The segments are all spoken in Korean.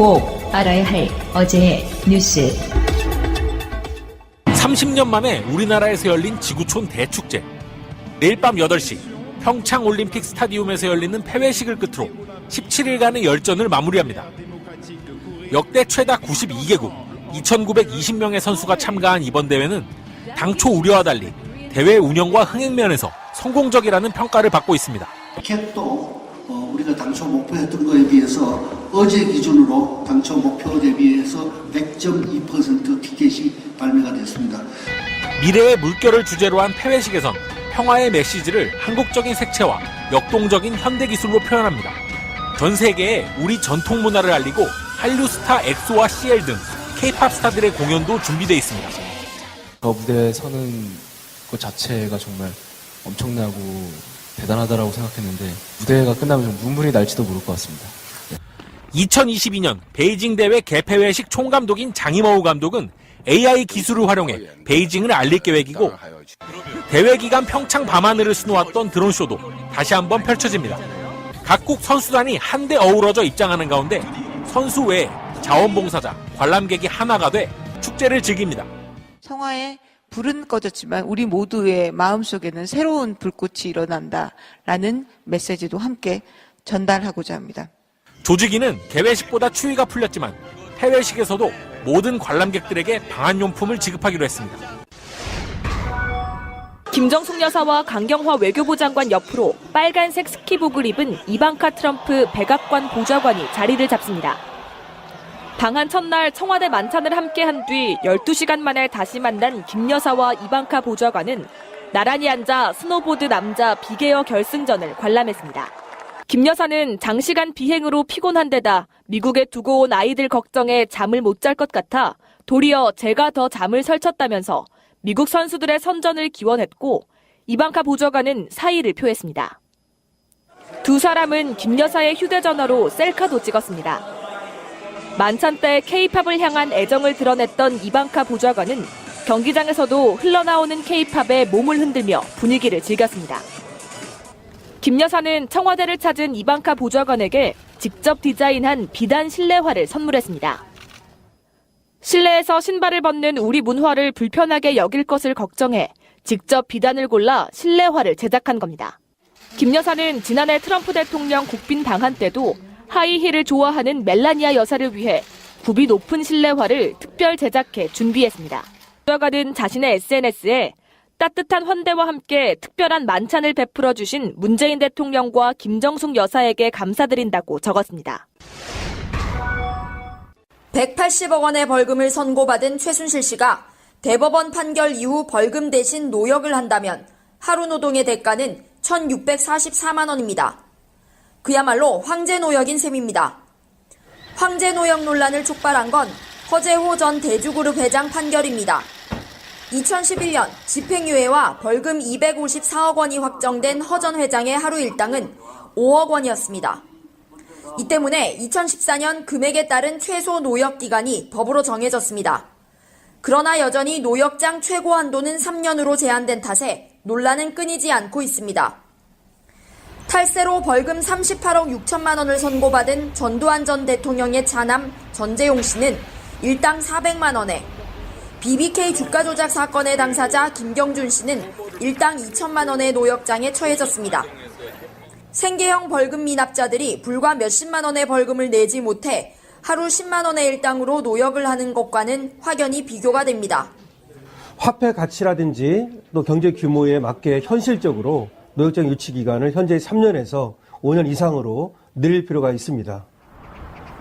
꼭 알아야 할 어제의 뉴스. 30년 만에 우리나라에서 열린 지구촌 대축제. 내일 밤 8시 평창 올림픽 스타디움에서 열리는 폐회식을 끝으로 17일간의 열전을 마무리합니다. 역대 최다 92개국 2,920명의 선수가 참가한 이번 대회는 당초 우려와 달리 대회 운영과 흥행 면에서 성공적이라는 평가를 받고 있습니다. 캡도 우리가 당초 목표했던 거에 비해서 어제 기준으로 당초 목표 대비해서 100.2% 티켓이 발매가 됐습니다. 미래의 물결을 주제로 한 폐회식에선 평화의 메시지를 한국적인 색채와 역동적인 현대기술로 표현합니다. 전 세계에 우리 전통 문화를 알리고 한류 스타 엑소와 CL 등 K-팝 스타들의 공연도 준비되어 있습니다. 저 무대에 서는 것 자체가 정말 엄청나고 대단하다라고 생각했는데 무대가 끝나면 좀 눈물이 날지도 모를 것 같습니다. 2022년 베이징 대회 개폐회식 총감독인 장임어우 감독은 AI 기술을 활용해 베이징을 알릴 계획이고 대회 기간 평창 밤하늘을 수놓았던 드론쇼도 다시 한번 펼쳐집니다. 각국 선수단이 한데 어우러져 입장하는 가운데 선수 외에 자원봉사자, 관람객이 하나가 돼 축제를 즐깁니다. 성화의 불은 꺼졌지만 우리 모두의 마음속에는 새로운 불꽃이 일어난다라는 메시지도 함께 전달하고자 합니다. 조직위는 개회식보다 추위가 풀렸지만 폐회식에서도 모든 관람객들에게 방한용품을 지급하기로 했습니다. 김정숙 여사와 강경화 외교부 장관 옆으로 빨간색 스키복을 입은 이방카 트럼프 백악관 보좌관이 자리를 잡습니다. 방한 첫날 청와대 만찬을 함께한 뒤 12시간 만에 다시 만난 김 여사와 이방카 보좌관은 나란히 앉아 스노보드 남자 비계어 결승전을 관람했습니다. 김 여사는 장시간 비행으로 피곤한 데다 미국에 두고 온 아이들 걱정에 잠을 못 잘 것 같아 도리어 제가 더 잠을 설쳤다면서 미국 선수들의 선전을 기원했고 이방카 보좌관은 사의를 표했습니다. 두 사람은 김 여사의 휴대전화로 셀카도 찍었습니다. 만찬 때 K-팝을 향한 애정을 드러냈던 이방카 보좌관은 경기장에서도 흘러나오는 K-팝에 몸을 흔들며 분위기를 즐겼습니다. 김 여사는 청와대를 찾은 이방카 보좌관에게 직접 디자인한 비단 실내화를 선물했습니다. 실내에서 신발을 벗는 우리 문화를 불편하게 여길 것을 걱정해 직접 비단을 골라 실내화를 제작한 겁니다. 김 여사는 지난해 트럼프 대통령 국빈 방한 때도 하이힐을 좋아하는 멜라니아 여사를 위해 굽이 높은 실내화를 특별 제작해 준비했습니다. 보좌관은 자신의 SNS에 따뜻한 환대와 함께 특별한 만찬을 베풀어 주신 문재인 대통령과 김정숙 여사에게 감사드린다고 적었습니다. 180억 원의 벌금을 선고받은 최순실 씨가 대법원 판결 이후 벌금 대신 노역을 한다면 하루 노동의 대가는 1,644만 원입니다. 그야말로 황제 노역인 셈입니다. 황제 노역 논란을 촉발한 건 허재호 전 대주그룹 회장 판결입니다. 2011년 집행유예와 벌금 254억 원이 확정된 허 전 회장의 하루 일당은 5억 원이었습니다. 이 때문에 2014년 금액에 따른 최소 노역 기간이 법으로 정해졌습니다. 그러나 여전히 노역장 최고 한도는 3년으로 제한된 탓에 논란은 끊이지 않고 있습니다. 탈세로 벌금 38억 6천만 원을 선고받은 전두환 전 대통령의 차남 전재용 씨는 일당 400만 원에, BBK 주가 조작 사건의 당사자 김경준 씨는 일당 2천만 원의 노역장에 처해졌습니다. 생계형 벌금 미납자들이 불과 몇십만 원의 벌금을 내지 못해 하루 10만 원의 일당으로 노역을 하는 것과는 확연히 비교가 됩니다. 화폐 가치라든지 또 경제 규모에 맞게 현실적으로 노역장 유치 기간을 현재 3년에서 5년 이상으로 늘릴 필요가 있습니다.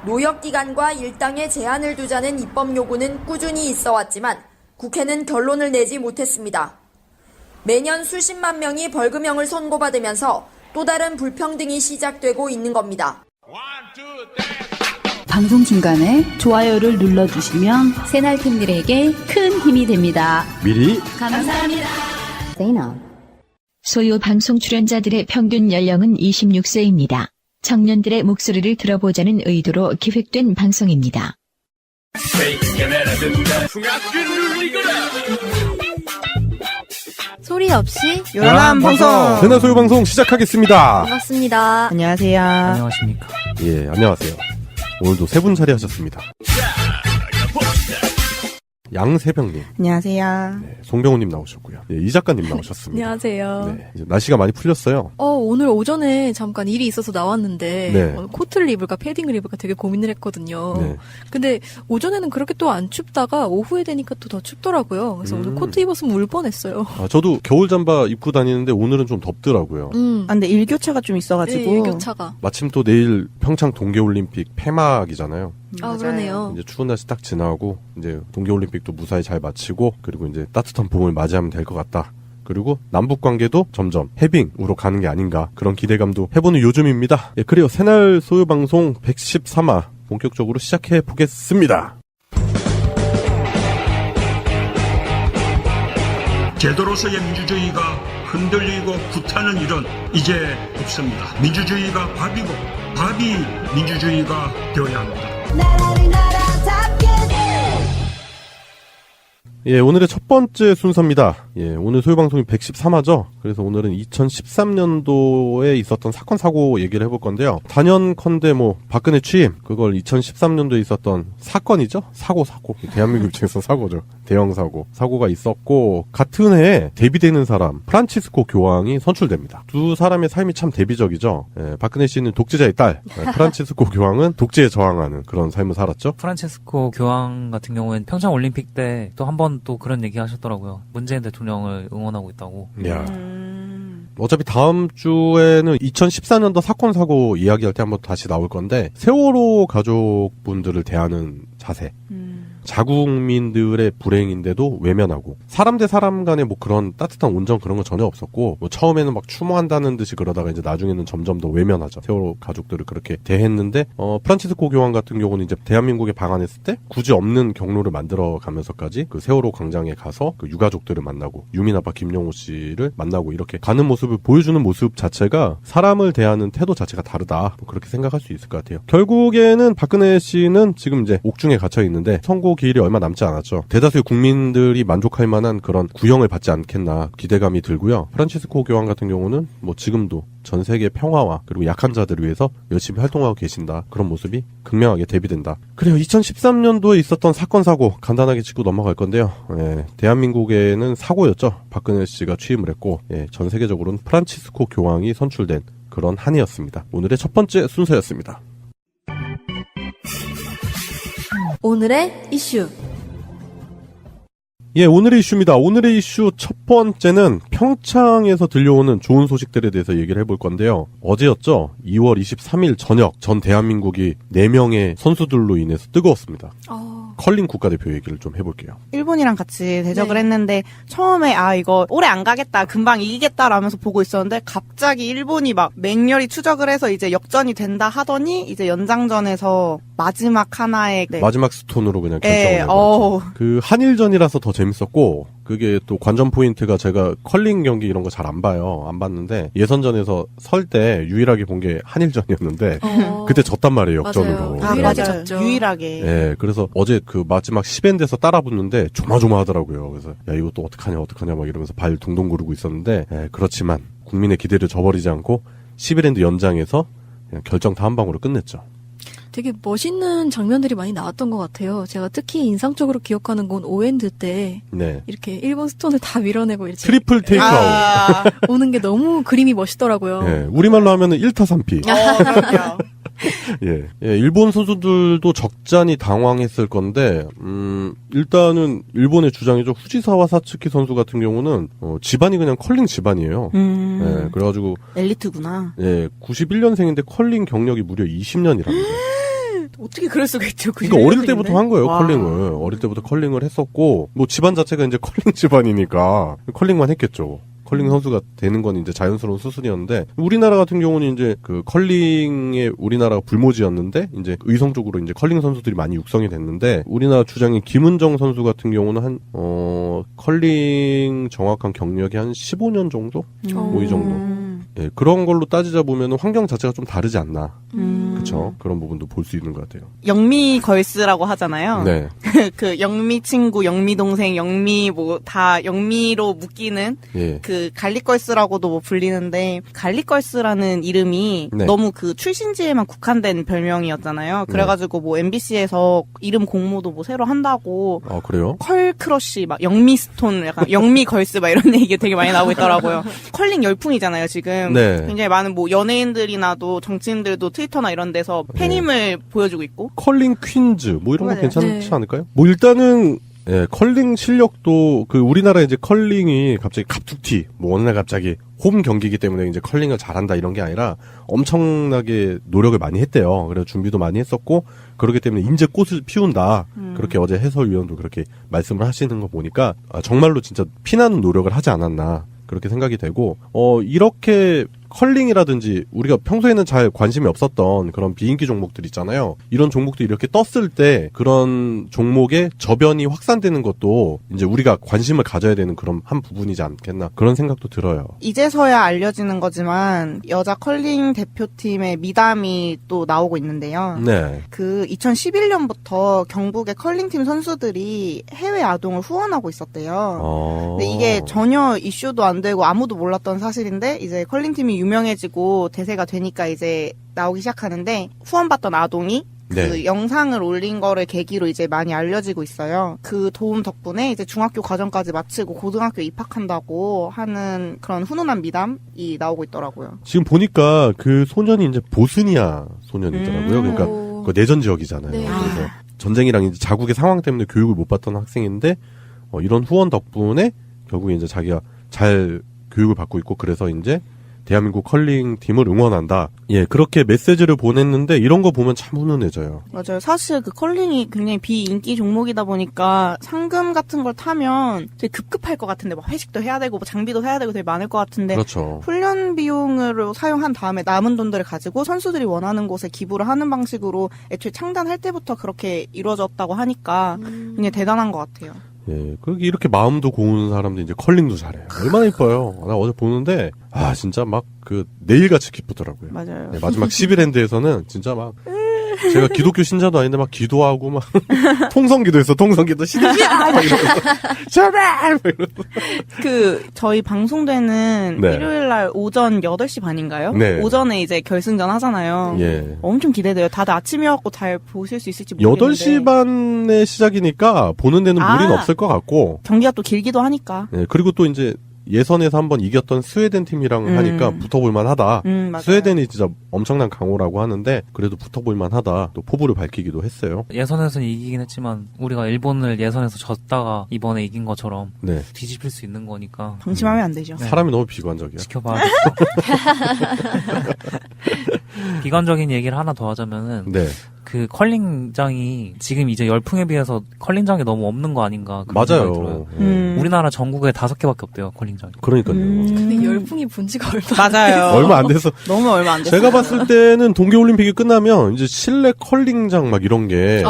노역 기간과 일당에 제한을 두자는 입법 요구는 꾸준히 있어 왔지만 국회는 결론을 내지 못했습니다. 매년 수십만 명이 벌금형을 선고받으면서 또 다른 불평등이 시작되고 있는 겁니다. 방송 중간에 좋아요를 눌러주시면 새날팀들에게 큰 힘이 됩니다. 미리 감사합니다. 소유 방송 출연자들의 평균 연령은 26세입니다. 청년들의 목소리를 들어보자는 의도로 기획된 방송입니다. 소리 없이 요란한 방송 새날 소유 방송 시작하겠습니다. 반갑습니다. 안녕하세요. 안녕하십니까. 예, 안녕하세요. 오늘도 세 분 자리하셨습니다. 양세병님. 안녕하세요. 네, 송병호님 나오셨고요. 네, 이 작가님 나오셨습니다. 안녕하세요. 네, 이제 날씨가 많이 풀렸어요. 오늘 오전에 잠깐 일이 있어서 나왔는데 네. 오늘 코트를 입을까 패딩을 입을까 되게 고민을 했거든요. 네. 근데 오전에는 그렇게 또 안 춥다가 오후에 되니까 또 더 춥더라고요. 그래서 오늘 코트 입었으면 울 뻔했어요. 저도 겨울 잠바 입고 다니는데 오늘은 좀 덥더라고요. 근데 일교차가 좀 있어가지고. 네, 일교차가. 마침 또 내일 평창 동계올림픽 폐막이잖아요. 그러네요. 이제 추운 날씨 딱 지나고 이제 동계올림픽도 무사히 잘 마치고 그리고 이제 따뜻한 봄을 맞이하면 될 것 같다. 그리고 남북 관계도 점점 해빙으로 가는 게 아닌가 그런 기대감도 해보는 요즘입니다. 예, 그래요. 새날 소유 방송 113화 본격적으로 시작해 보겠습니다. 제도로서의 민주주의가 흔들리고 구타는 일은 이제 없습니다. 민주주의가 밥이고 밥이 민주주의가 되어야 합니다. 예, 오늘의 첫 번째 순서입니다. 예, 오늘 소유방송이 113화죠. 그래서 오늘은 2013년도에 있었던 사건, 사고 얘기를 해볼 건데요. 단연컨대 박근혜 취임, 그걸 2013년도에 있었던 사건이죠? 사고. 대한민국 입장에서 사고죠. 대형 사고. 사고가 있었고, 같은 해에 데뷔되는 사람, 프란치스코 교황이 선출됩니다. 두 사람의 삶이 참 대비적이죠. 예, 박근혜 씨는 독재자의 딸, 프란치스코 교황은 독재에 저항하는 그런 삶을 살았죠. 프란치스코 교황 같은 경우에는 평창 올림픽 때 또 한 번 또 그런 얘기 하셨더라고요. 문재인 대통령을 응원하고 있다고. 야. 어차피 다음 주에는 2014년도 사건 사고 이야기할 때 한번 다시 나올 건데 세월호 가족분들을 대하는 자세. 자국민들의 불행인데도 외면하고 사람 대 사람 간에 그런 따뜻한 온정 그런 건 전혀 없었고 처음에는 막 추모한다는 듯이 그러다가 이제 나중에는 점점 더 외면하죠. 세월호 가족들을 그렇게 대했는데 프란치스코 교황 같은 경우는 이제 대한민국에 방한했을 때 굳이 없는 경로를 만들어 가면서까지 그 세월호 광장에 가서 그 유가족들을 만나고 유민 아빠 김용호 씨를 만나고 이렇게 가는 모습을 보여주는 모습 자체가 사람을 대하는 태도 자체가 다르다. 그렇게 생각할 수 있을 것 같아요. 결국에는 박근혜 씨는 지금 이제 옥중에 갇혀 있는데 선고 기일이 얼마 남지 않았죠. 대다수의 국민들이 만족할 만한 그런 구형을 받지 않겠나 기대감이 들고요. 프란치스코 교황 같은 경우는 지금도 전 세계 평화와 그리고 약한 자들을 위해서 열심히 활동하고 계신다. 그런 모습이 극명하게 대비된다. 그래요. 2013년도에 있었던 사건 사고 간단하게 짚고 넘어갈 건데요. 예, 대한민국에는 사고였죠. 박근혜 씨가 취임을 했고 전 세계적으로는 프란치스코 교황이 선출된 그런 한 해였습니다. 오늘의 첫 번째 순서였습니다. 오늘의 이슈. 예, 오늘의 이슈입니다. 오늘의 이슈 첫 번째는 평창에서 들려오는 좋은 소식들에 대해서 얘기를 해볼 건데요. 어제였죠. 2월 23일 저녁 전 대한민국이 4명의 선수들로 인해서 뜨거웠습니다. 컬링 국가대표 얘기를 좀 해볼게요. 일본이랑 같이 대적을 했는데 처음에 이거 오래 안 가겠다, 금방 이기겠다라면서 보고 있었는데 갑자기 일본이 막 맹렬히 추적을 해서 이제 역전이 된다 하더니 이제 연장전에서 마지막 하나의 마지막 스톤으로 그냥 결정을 해버렸죠. 그 한일전이라서 더 재밌었고 그게 또 관전 포인트가 제가 컬링 경기 이런 거 잘 안 봐요. 안 봤는데 예선전에서 설 때 유일하게 본 게 한일전이었는데 그때 졌단 말이에요. 역전으로. 유일하게 졌죠. 유일하게. 예, 그래서 어제 그 마지막 10엔드에서 따라 붙는데 조마조마하더라고요. 그래서 야 이거 또 어떡하냐 막 이러면서 발 둥둥 구르고 있었는데 그렇지만 국민의 기대를 저버리지 않고 11엔드 연장에서 그냥 결정타 한 방으로 끝냈죠. 되게 멋있는 장면들이 많이 나왔던 것 같아요. 제가 특히 인상적으로 기억하는 건 5엔드 때 이렇게 일본 스톤을 다 밀어내고 이렇게 트리플 테이크아웃 오는 게 너무 그림이 멋있더라고요. 예, 우리말로 하면은 1타 3피. 예, 일본 선수들도 적잖이 당황했을 건데 일단은 일본의 주장이죠. 후지사와 사츠키 선수 같은 경우는 집안이 그냥 컬링 집안이에요. 예, 그래가지고 엘리트구나. 예, 91년생인데 컬링 경력이 무려 20년이랍니다. 어떻게 그럴 수가 있죠? 그러니까 어릴 때부터 한 거예요. 컬링을. 어릴 때부터 컬링을 했었고 집안 자체가 이제 컬링 집안이니까 컬링만 했겠죠. 컬링 선수가 되는 건 이제 자연스러운 수순이었는데 우리나라 같은 경우는 이제 그 컬링의 우리나라가 불모지였는데 이제 의성적으로 이제 컬링 선수들이 많이 육성이 됐는데 우리나라 주장인 김은정 선수 같은 경우는 컬링 정확한 경력이 한 15년 정도? 이 정도. 예, 그런 걸로 따지자 보면 환경 자체가 좀 다르지 않나. 그쵸. 그렇죠. 그런 부분도 볼 수 있는 것 같아요. 영미 걸스라고 하잖아요. 네. 그 영미 친구, 영미 동생, 영미 뭐 다 영미로 묶이는 예. 그 갈릭걸스라고도 뭐 불리는데 갈릭걸스라는 이름이 네. 너무 그 출신지에만 국한된 별명이었잖아요. 그래가지고 뭐 MBC에서 이름 공모도 뭐 새로 한다고. 그래요? 컬 크러쉬, 막 영미 스톤, 약간 영미 걸스 막 이런 얘기 되게 많이 나오고 있더라고요. 컬링 열풍이잖아요 지금. 네. 굉장히 많은 뭐 연예인들이나도 정치인들도 트위터나 이런 데서 팬임을 보여주고 있고. 컬링 퀸즈 뭐 이런 거 맞아요. 괜찮지 않을까요? 뭐 일단은 컬링 실력도 그 우리나라 이제 컬링이 갑자기 갑툭튀 뭐 어느 날 갑자기 홈 경기이기 때문에 이제 컬링을 잘한다 이런 게 아니라 엄청나게 노력을 많이 했대요. 그래서 준비도 많이 했었고 그렇기 때문에 이제 꽃을 피운다. 그렇게 어제 해설위원도 그렇게 말씀을 하시는 거 보니까 정말로 진짜 피나는 노력을 하지 않았나 그렇게 생각이 되고 이렇게 컬링이라든지 우리가 평소에는 잘 관심이 없었던 그런 비인기 종목들 있잖아요. 이런 종목들이 이렇게 떴을 때 그런 종목의 저변이 확산되는 것도 이제 우리가 관심을 가져야 되는 그런 한 부분이지 않겠나 그런 생각도 들어요. 이제서야 알려지는 거지만 여자 컬링 대표팀의 미담이 또 나오고 있는데요. 네. 그 2011년부터 경북의 컬링팀 선수들이 해외 아동을 후원하고 있었대요. 근데 이게 전혀 이슈도 안 되고 아무도 몰랐던 사실인데 이제 컬링팀이 유명해지고 대세가 되니까 이제 나오기 시작하는데 후원받던 아동이 그 영상을 올린 거를 계기로 이제 많이 알려지고 있어요. 그 도움 덕분에 이제 중학교 과정까지 마치고 고등학교 입학한다고 하는 그런 훈훈한 미담이 나오고 있더라고요. 지금 보니까 그 소년이 이제 보스니아 소년이더라고요. 그러니까 그 내전 지역이잖아요. 네. 그래서 전쟁이랑 이제 자국의 상황 때문에 교육을 못 받던 학생인데 이런 후원 덕분에 결국에 이제 자기가 잘 교육을 받고 있고 그래서 이제 대한민국 컬링 팀을 응원한다. 예, 그렇게 메시지를 보냈는데 이런 거 보면 참 훈훈해져요. 맞아요. 사실 그 컬링이 굉장히 비인기 종목이다 보니까 상금 같은 걸 타면 되게 급급할 것 같은데 막 회식도 해야 되고 뭐 장비도 사야 되고 되게 많을 것 같은데 그렇죠. 훈련 비용으로 사용한 다음에 남은 돈들을 가지고 선수들이 원하는 곳에 기부를 하는 방식으로 애초에 창단할 때부터 그렇게 이루어졌다고 하니까 굉장히 대단한 것 같아요. 예, 그렇게 이렇게 마음도 고운 사람들이 이제 컬링도 잘해요. 얼마나 이뻐요. 나 어제 보는데, 진짜 막 그 내일같이 기쁘더라고요. 맞아요. 네, 마지막 12랜드에서는 진짜 막, 제가 기독교 신자도 아닌데 막 기도하고 막, 통성기도했어, 통성기도. 신이야! 막 이러면서, 제발! 막 이러면서. 저희 방송되는 네. 일요일날 오전 8시 반인가요? 네. 오전에 이제 결승전 하잖아요. 예. 엄청 기대돼요. 다들 아침이어갖고 잘 보실 수 있을지 모르겠는데. 8시 반에 시작이니까 보는 데는 무리는 없을 것 같고. 경기가 또 길기도 하니까. 예, 그리고 또 이제 예선에서 한번 이겼던 스웨덴 팀이랑 하니까 붙어볼만 하다. 맞아요. 스웨덴이 진짜 엄청난 강호라고 하는데 그래도 붙어볼만 하다. 또 포부를 밝히기도 했어요. 예선에서는 이기긴 했지만 우리가 일본을 예선에서 졌다가 이번에 이긴 것처럼 뒤집힐 수 있는 거니까 방심하면 안 되죠. 사람이 너무 비관적이야. 지켜봐야 돼. 비관적인 얘기를 하나 더 하자면은 그 컬링장이 지금 이제 열풍에 비해서 컬링장이 너무 없는 거 아닌가 그런 생각이 들어요. 우리나라 전국에 5개밖에 없대요 컬링장이. 그러니까요. 근데 열풍이 본 지가 얼마 맞아요. 얼마 안 돼서 너무 얼마 안 됐어요. 제가 봤을 때는 동계올림픽이 끝나면 이제 실내 컬링장 막 이런 게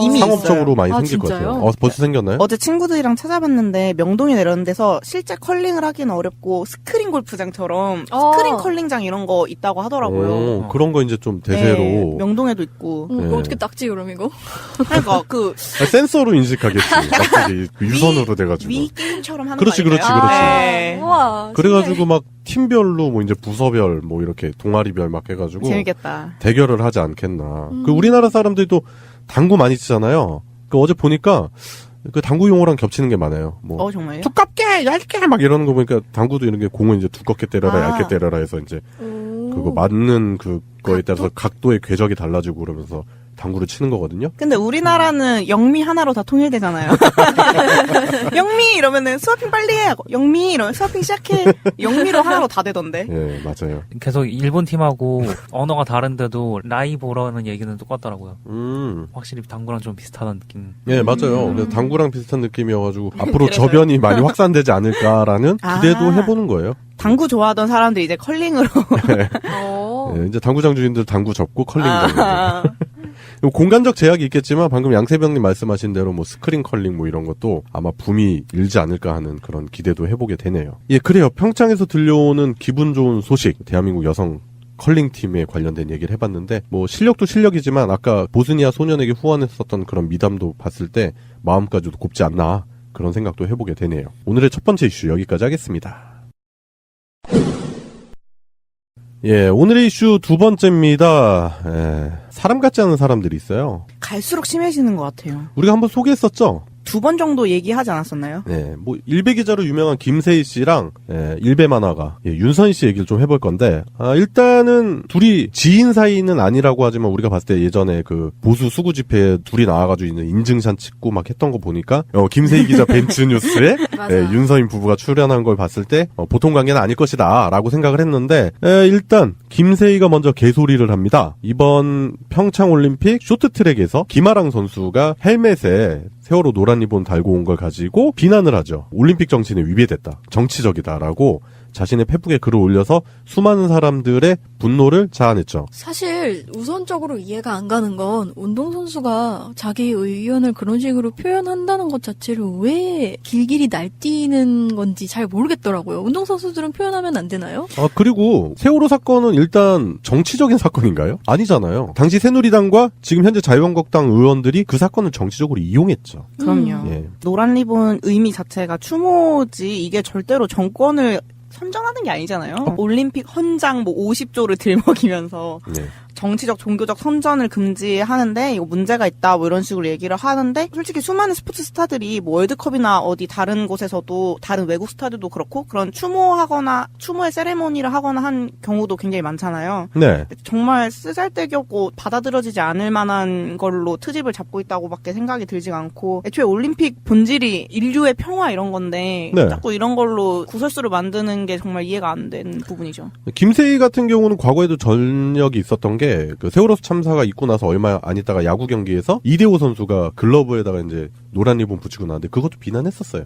이미 상업적으로 있어요. 많이 생길 것 같아요. 벌써 생겼나요? 어제 친구들이랑 찾아봤는데 명동에 내려는 데서 실제 컬링을 하기는 어렵고 스크린 골프장처럼 스크린 컬링장 이런 거 있다고 하더라고요. 그런 거 이제 좀 대세로. 네, 명동에도 있고. 어떻게 닦지 그럼 이거? 그러니까 센서로 인식하겠지. 갑자기 유선으로 돼가지고. 위 게임처럼 하는 그렇지, 거 그렇지, 아닌가요? 그렇지. 네. 우와. 그래가지고 막 팀별로 뭐 이제 부서별 뭐 이렇게 동아리별 막 해가지고 재밌겠다. 대결을 하지 않겠나. 그 우리나라 사람들도 당구 많이 치잖아요. 그 어제 보니까 그 당구 용어랑 겹치는 게 많아요. 뭐 정말요? 두껍게 얇게 막 이러는 거 보니까 당구도 이런 게 공을 이제 두껍게 때려라 얇게 때려라 해서 이제 그거 맞는 그거에 따라서 각도의 궤적이 달라지고 그러면서 당구를 치는 거거든요. 근데 우리나라는 영미 하나로 다 통일되잖아요. 영미 이러면은 스와핑 빨리 해 하고 영미 이러면 스와핑 시작해. 영미로 하나로 다 되던데. 예, 맞아요. 계속 일본 팀하고 언어가 다른데도 라이 보러는 얘기는 똑같더라고요. 확실히 당구랑 좀 비슷하다는 느낌. 예, 맞아요. 그래서 당구랑 비슷한 느낌이어가지고 앞으로 저변이 많이 확산되지 않을까라는 기대도 해보는 거예요. 당구 좋아하던 사람들이 이제 컬링으로. 예, 이제 당구장 주인들 당구 접고 컬링장. 공간적 제약이 있겠지만 방금 양세병님 말씀하신 대로 뭐 스크린 컬링 뭐 이런 것도 아마 붐이 일지 않을까 하는 그런 기대도 해보게 되네요. 예, 그래요. 평창에서 들려오는 기분 좋은 소식. 대한민국 여성 컬링팀에 관련된 얘기를 해봤는데 뭐 실력도 실력이지만 아까 보스니아 소년에게 후원했었던 그런 미담도 봤을 때 마음까지도 곱지 않나 그런 생각도 해보게 되네요. 오늘의 첫 번째 이슈 여기까지 하겠습니다. 예, 오늘의 이슈 두 번째입니다. 사람 같지 않은 사람들이 있어요. 갈수록 심해지는 것 같아요. 우리가 한번 소개했었죠? 2번 정도 얘기하지 않았었나요? 네, 뭐 일베 기자로 유명한 김세희 씨랑 일베 만화가 윤선 씨 얘기를 좀 해볼 건데 일단은 둘이 지인 사이는 아니라고 하지만 우리가 봤을 때 예전에 그 보수 수구 집회에 둘이 나와가지고 있는 인증샷 찍고 막 했던 거 보니까 김세희 기자 벤츠 뉴스에 윤서인 부부가 출연한 걸 봤을 때 보통 관계는 아닐 것이다라고 생각을 했는데 일단 김세희가 먼저 개소리를 합니다. 이번 평창올림픽 쇼트트랙에서 김아랑 선수가 헬멧에 세월호 노란 리본 달고 온 걸 가지고 비난을 하죠. 올림픽 정신에 위배됐다. 정치적이다라고 자신의 페북에 글을 올려서 수많은 사람들의 분노를 자아냈죠. 사실 우선적으로 이해가 안 가는 건 운동선수가 자기 의견을 그런 식으로 표현한다는 것 자체를 왜 길길이 날뛰는 건지 잘 모르겠더라고요. 운동선수들은 표현하면 안 되나요? 그리고 세월호 사건은 일단 정치적인 사건인가요? 아니잖아요. 당시 새누리당과 지금 현재 자유한국당 의원들이 그 사건을 정치적으로 이용했죠. 그럼요. 예. 노란 리본 의미 자체가 추모지 이게 절대로 정권을 선전하는 게 아니잖아요. 올림픽 헌장 50조를 들먹이면서 정치적, 종교적 선전을 금지하는데 이거 문제가 있다 뭐 이런 식으로 얘기를 하는데 솔직히 수많은 스포츠 스타들이 뭐 월드컵이나 어디 다른 곳에서도 다른 외국 스타들도 그렇고 그런 추모의 세레모니를 하거나 한 경우도 굉장히 많잖아요. 네. 정말 쓰잘데기없고 받아들여지지 않을 만한 걸로 트집을 잡고 있다고밖에 생각이 들지가 않고 애초에 올림픽 본질이 인류의 평화 이런 건데 자꾸 이런 걸로 구설수를 만드는 게 정말 이해가 안 되는 부분이죠. 김세희 같은 경우는 과거에도 전력이 있었던 게 그 세월호 참사가 있고 나서 얼마 안 있다가 야구 경기에서 이대호 선수가 글러브에다가 이제 노란 리본 붙이고 나왔는데 그것도 비난했었어요.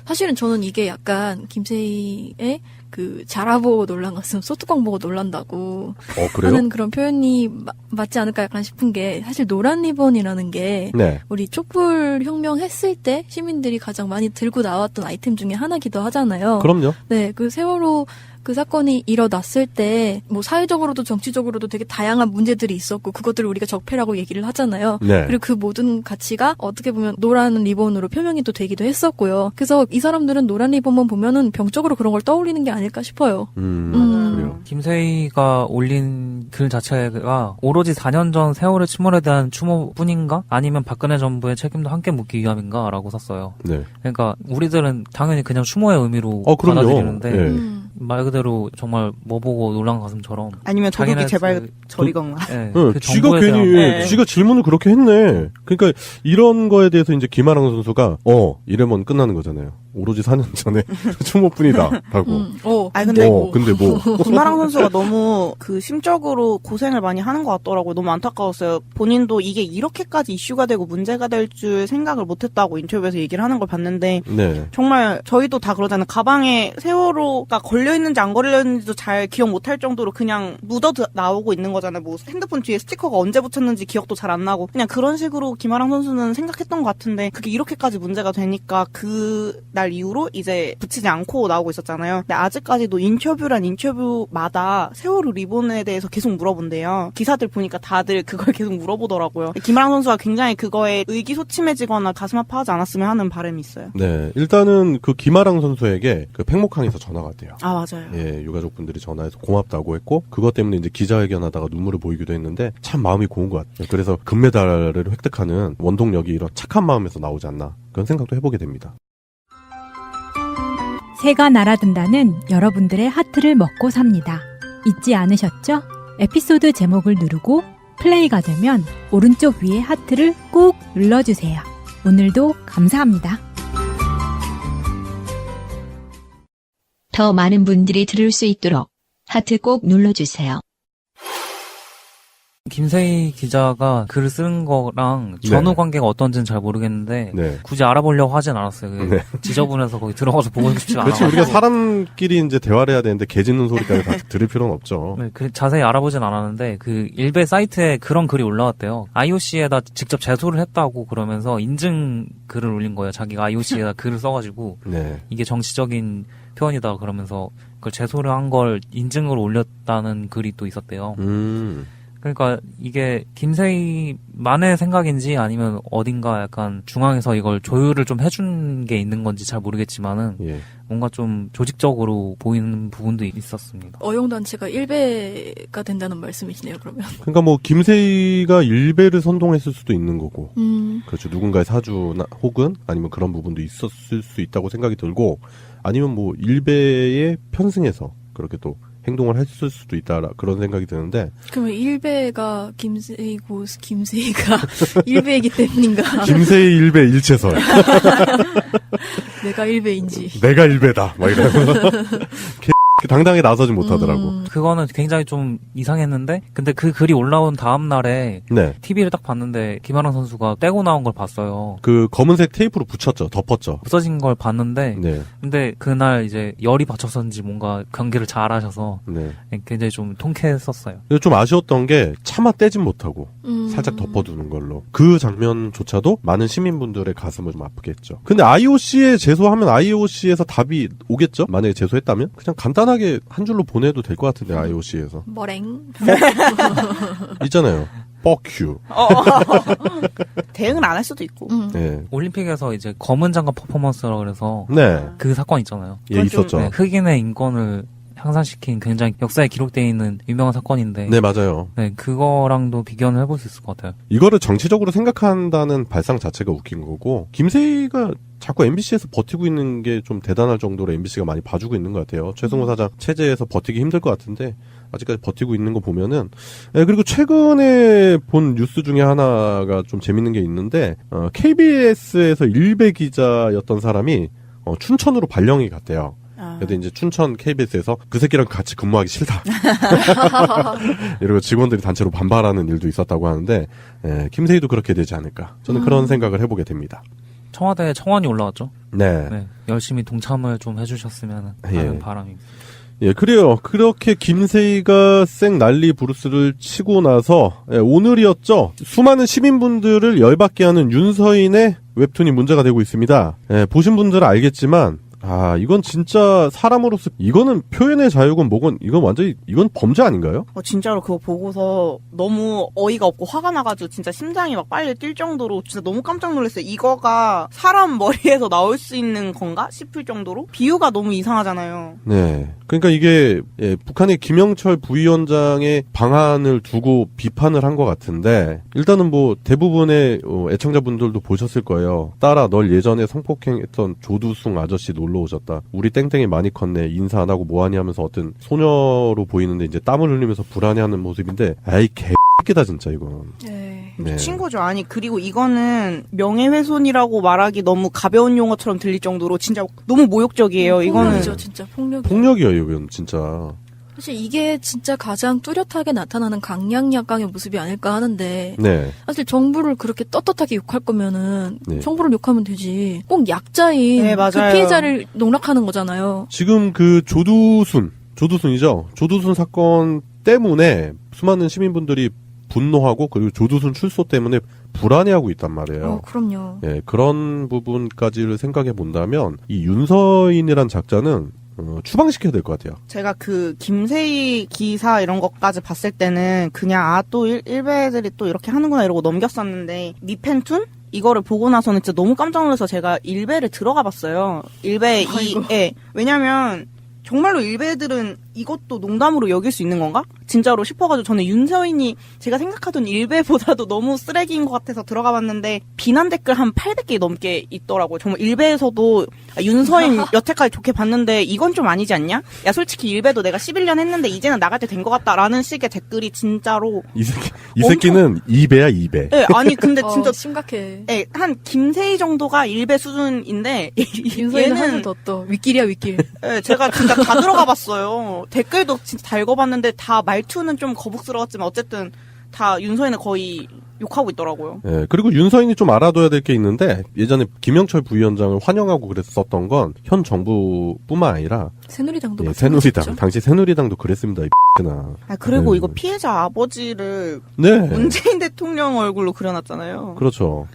사실은 저는 이게 약간 김세희의 그 자라보 논란 같으면 소뚜껑 보고 놀란다고 하는 그런 표현이 맞지 않을까 약간 싶은 게 사실 노란 리본이라는 게 우리 촛불 혁명 했을 때 시민들이 가장 많이 들고 나왔던 아이템 중에 하나기도 하잖아요. 그럼요. 네, 그 세월호 그 사건이 일어났을 때 뭐 사회적으로도 정치적으로도 되게 다양한 문제들이 있었고 그것들을 우리가 적폐라고 얘기를 하잖아요. 그리고 그 모든 가치가 어떻게 보면 노란 리본으로 표명이 또 되기도 했었고요. 그래서 이 사람들은 노란 리본만 보면은 병적으로 그런 걸 떠올리는 게 아닐까 싶어요. 그래요. 김세희가 올린 글 자체가 오로지 4년 전 세월호 침몰에 대한 추모뿐인가? 아니면 박근혜 정부의 책임도 함께 묻기 위함인가라고 썼어요. 그러니까 우리들은 당연히 그냥 추모의 의미로 받아들이는데 말 그대로 정말 뭐 보고 놀란 가슴처럼 아니면 도둑이 제발 저리건가. 그 쥐가 괜히 쥐가 질문을 그렇게 했네. 그러니까 이런 거에 대해서 이제 김아랑 선수가 이러면 끝나는 거잖아요. 오로지 4년 전에 추모뿐이다 라고. 근데 뭐 김아랑 선수가 너무 그 심적으로 고생을 많이 하는 것 같더라고요. 너무 안타까웠어요. 본인도 이게 이렇게까지 이슈가 되고 문제가 될 줄 생각을 못했다고 인터뷰에서 얘기를 하는 걸 봤는데 정말 저희도 다 그러잖아요. 가방에 세월호가 걸려있는지 안 걸려있는지도 잘 기억 못할 정도로 그냥 묻어 나오고 있는 거잖아요. 뭐 핸드폰 뒤에 스티커가 언제 붙였는지 기억도 잘 안 나고 그냥 그런 식으로 김아랑 선수는 생각했던 것 같은데 그게 이렇게까지 문제가 되니까 그날 이후로 이제 붙이지 않고 나오고 있었잖아요. 근데 아직까지도 인터뷰마다 세월호 리본에 대해서 계속 물어본대요. 기사들 보니까 다들 그걸 계속 물어보더라고요. 김아랑 선수가 굉장히 그거에 의기소침해지거나 가슴 아파하지 않았으면 하는 바람이 있어요. 네, 일단은 그 김아랑 선수에게 그 팽목항에서 전화가 왔대요. 맞아요. 예, 유가족분들이 전화해서 고맙다고 했고 그것 때문에 이제 기자회견하다가 눈물을 보이기도 했는데 참 마음이 고운 것 같아요. 그래서 금메달을 획득하는 원동력이 이런 착한 마음에서 나오지 않나 그런 생각도 해보게 됩니다. 새가 날아든다는 여러분들의 하트를 먹고 삽니다. 잊지 않으셨죠? 에피소드 제목을 누르고 플레이가 되면 오른쪽 위에 하트를 꾹 눌러주세요. 오늘도 감사합니다. 더 많은 분들이 들을 수 있도록 하트 꼭 눌러주세요. 김세희 기자가 글을 쓰는 거랑 전후 관계가 어떤지는 잘 모르겠는데 굳이 알아보려고 하진 않았어요. 지저분해서 거기 들어가서 보고 싶지 않아요. 그렇죠. 우리가 사람끼리 이제 대화를 해야 되는데 개 짖는 소리까지 다 들을 필요는 없죠. 자세히 알아보진 않았는데 그 일베 사이트에 그런 글이 올라왔대요. IOC에다 직접 제소를 했다고 그러면서 인증 글을 올린 거예요. 자기가 IOC에다 글을 써가지고 이게 정치적인 표현이다 그러면서 그걸 제소를 한 걸 인증으로 올렸다는 글이 또 있었대요. 그러니까 이게 김세희만의 생각인지 아니면 어딘가 약간 중앙에서 이걸 조율을 좀 해준 게 있는 건지 잘 모르겠지만은 뭔가 좀 조직적으로 보이는 부분도 있었습니다. 어용단체가 일베가 된다는 말씀이시네요, 그러면. 그러니까 뭐 김세희가 일베를 선동했을 수도 있는 거고, 그렇죠. 누군가의 사주나 혹은 아니면 그런 부분도 있었을 수 있다고 생각이 들고, 아니면 뭐 일베에 편승해서 그렇게 또 행동을 했을 수도 있다 그런 생각이 드는데. 그러면 일베가 김세희고 김세희가 일베이기 때문인가? 김세희 일베 일체설. 내가 일베인지. 내가 일베다. 막 이러면서 당당히 나서지 못하더라고. 그거는 굉장히 좀 이상했는데, 근데 그 글이 올라온 다음 날에 TV를 딱 봤는데 김아랑 선수가 떼고 나온 걸 봤어요. 그 검은색 테이프로 붙였죠, 덮었죠. 부서진 걸 봤는데, 근데 그날 이제 열이 받쳐서인지 뭔가 경기를 잘하셔서 굉장히 좀 통쾌했었어요. 좀 아쉬웠던 게 차마 떼진 못하고 살짝 덮어두는 걸로. 그 장면조차도 많은 시민분들의 가슴을 좀 아프게 했죠. 근데 IOC에 제소하면 IOC에서 답이 오겠죠? 만약에 제소했다면? 그냥 간단하게 한 줄로 보내도 될 것 같은데, IOC에서. 뭐랭? 있잖아요. Fuck you. 대응을 안 할 수도 있고. 올림픽에서 이제 검은 장갑 퍼포먼스라고 그래서 그 사건 있잖아요. 예, 있었죠. 흑인의 인권을 향상시킨 굉장히 역사에 기록되어 있는 유명한 사건인데. 네, 맞아요. 네, 그거랑도 비교는 해볼 수 있을 것 같아요. 이거를 정치적으로 생각한다는 발상 자체가 웃긴 거고, 김세희가 자꾸 MBC에서 버티고 있는 게 좀 대단할 정도로 MBC가 많이 봐주고 있는 것 같아요. 최승호 사장 체제에서 버티기 힘들 것 같은데 아직까지 버티고 있는 거 보면은. 그리고 최근에 본 뉴스 중에 하나가 좀 재밌는 게 있는데, KBS에서 일베 기자였던 사람이 춘천으로 발령이 갔대요. 그래도 이제 춘천 KBS에서 그 새끼랑 같이 근무하기 싫다. 이러고 직원들이 단체로 반발하는 일도 있었다고 하는데, 김세희도 그렇게 되지 않을까. 저는 그런 생각을 해보게 됩니다. 청와대에 청원이 올라왔죠. 네. 열심히 동참을 좀 해주셨으면 하는 바람입니다. 예, 그래요. 그렇게 김세희가 쌩 난리 부르스를 치고 나서 오늘이었죠. 수많은 시민분들을 열받게 하는 윤서인의 웹툰이 문제가 되고 있습니다. 보신 분들은 알겠지만 이건 진짜 사람으로서 이거는 표현의 자유건 뭐건 이건 완전히 이건 범죄 아닌가요? 진짜로 그거 보고서 너무 어이가 없고 화가 나가지고 진짜 심장이 막 빨리 뛸 정도로 진짜 너무 깜짝 놀랐어요. 이거가 사람 머리에서 나올 수 있는 건가 싶을 정도로 비유가 너무 이상하잖아요. 네. 그러니까 이게 북한의 김영철 부위원장의 방안을 두고 비판을 한 것 같은데, 일단은 뭐 대부분의 애청자분들도 보셨을 거예요. 딸아, 널 예전에 성폭행했던 조두숭 아저씨 놀러 오셨다. 우리 땡땡이 많이 컸네. 인사 안 하고 뭐하니 하면서 어떤 소녀로 보이는데 이제 땀을 흘리면서 불안해하는 모습인데, 아이 개X다 진짜 이건. 미친 거죠. 아니 그리고 이거는 명예훼손이라고 말하기 너무 가벼운 용어처럼 들릴 정도로 진짜 너무 모욕적이에요. 이거는 폭력이죠, 진짜 폭력이에요, 이건 진짜. 사실 이게 진짜 가장 뚜렷하게 나타나는 강약약강의 모습이 아닐까 하는데, 사실 정부를 그렇게 떳떳하게 욕할 거면은 정부를 욕하면 되지. 꼭 약자인 그 피해자를 농락하는 거잖아요. 지금 그 조두순이죠. 조두순 사건 때문에 수많은 시민분들이 분노하고 그리고 조두순 출소 때문에 불안해하고 있단 말이에요. 그럼요. 그런 부분까지를 생각해 본다면 이 윤서인이란 작자는 추방시켜야 될 것 같아요. 제가 그 김세희 기사 이런 것까지 봤을 때는 그냥 또 일베들이 또 이렇게 하는구나 이러고 넘겼었는데, 미펜툰? 이거를 보고 나서는 진짜 너무 깜짝 놀라서 제가 일베를 들어가 봤어요. 일베 왜냐면 정말로 일베들은 이것도 농담으로 여길 수 있는 건가? 진짜로 싶어가지고 저는 윤서인이 제가 생각하던 일베보다도 너무 쓰레기인 것 같아서 들어가 봤는데 비난 댓글 한 800개 넘게 있더라고요. 정말 일베에서도 윤서인 여태까지 좋게 봤는데 이건 좀 아니지 않냐? 야 솔직히 일베도 내가 11년 했는데 이제는 나갈 때 된 것 같다라는 식의 댓글이 진짜로 이 새끼는 2배야 2배. 네, 아니 근데 진짜 심각해. 네, 한 김세희 정도가 일베 수준인데 윤서인은 한참 더 윗길이야 윗길. 네, 제가 진짜 다 들어가 봤어요. 댓글도 진짜 다 읽어봤는데 다 말투는 좀 거북스러웠지만 어쨌든 다 윤서인을 거의 욕하고 있더라고요. 네, 그리고 윤서인이 좀 알아둬야 될 게 있는데, 예전에 김영철 부위원장을 환영하고 그랬었던 건 현 정부뿐만 아니라 새누리당도 새누리당, 당시 새누리당도 그랬습니다. 이 X나. 그리고 이거 피해자 아버지를 문재인 대통령 얼굴로 그려놨잖아요. 그렇죠.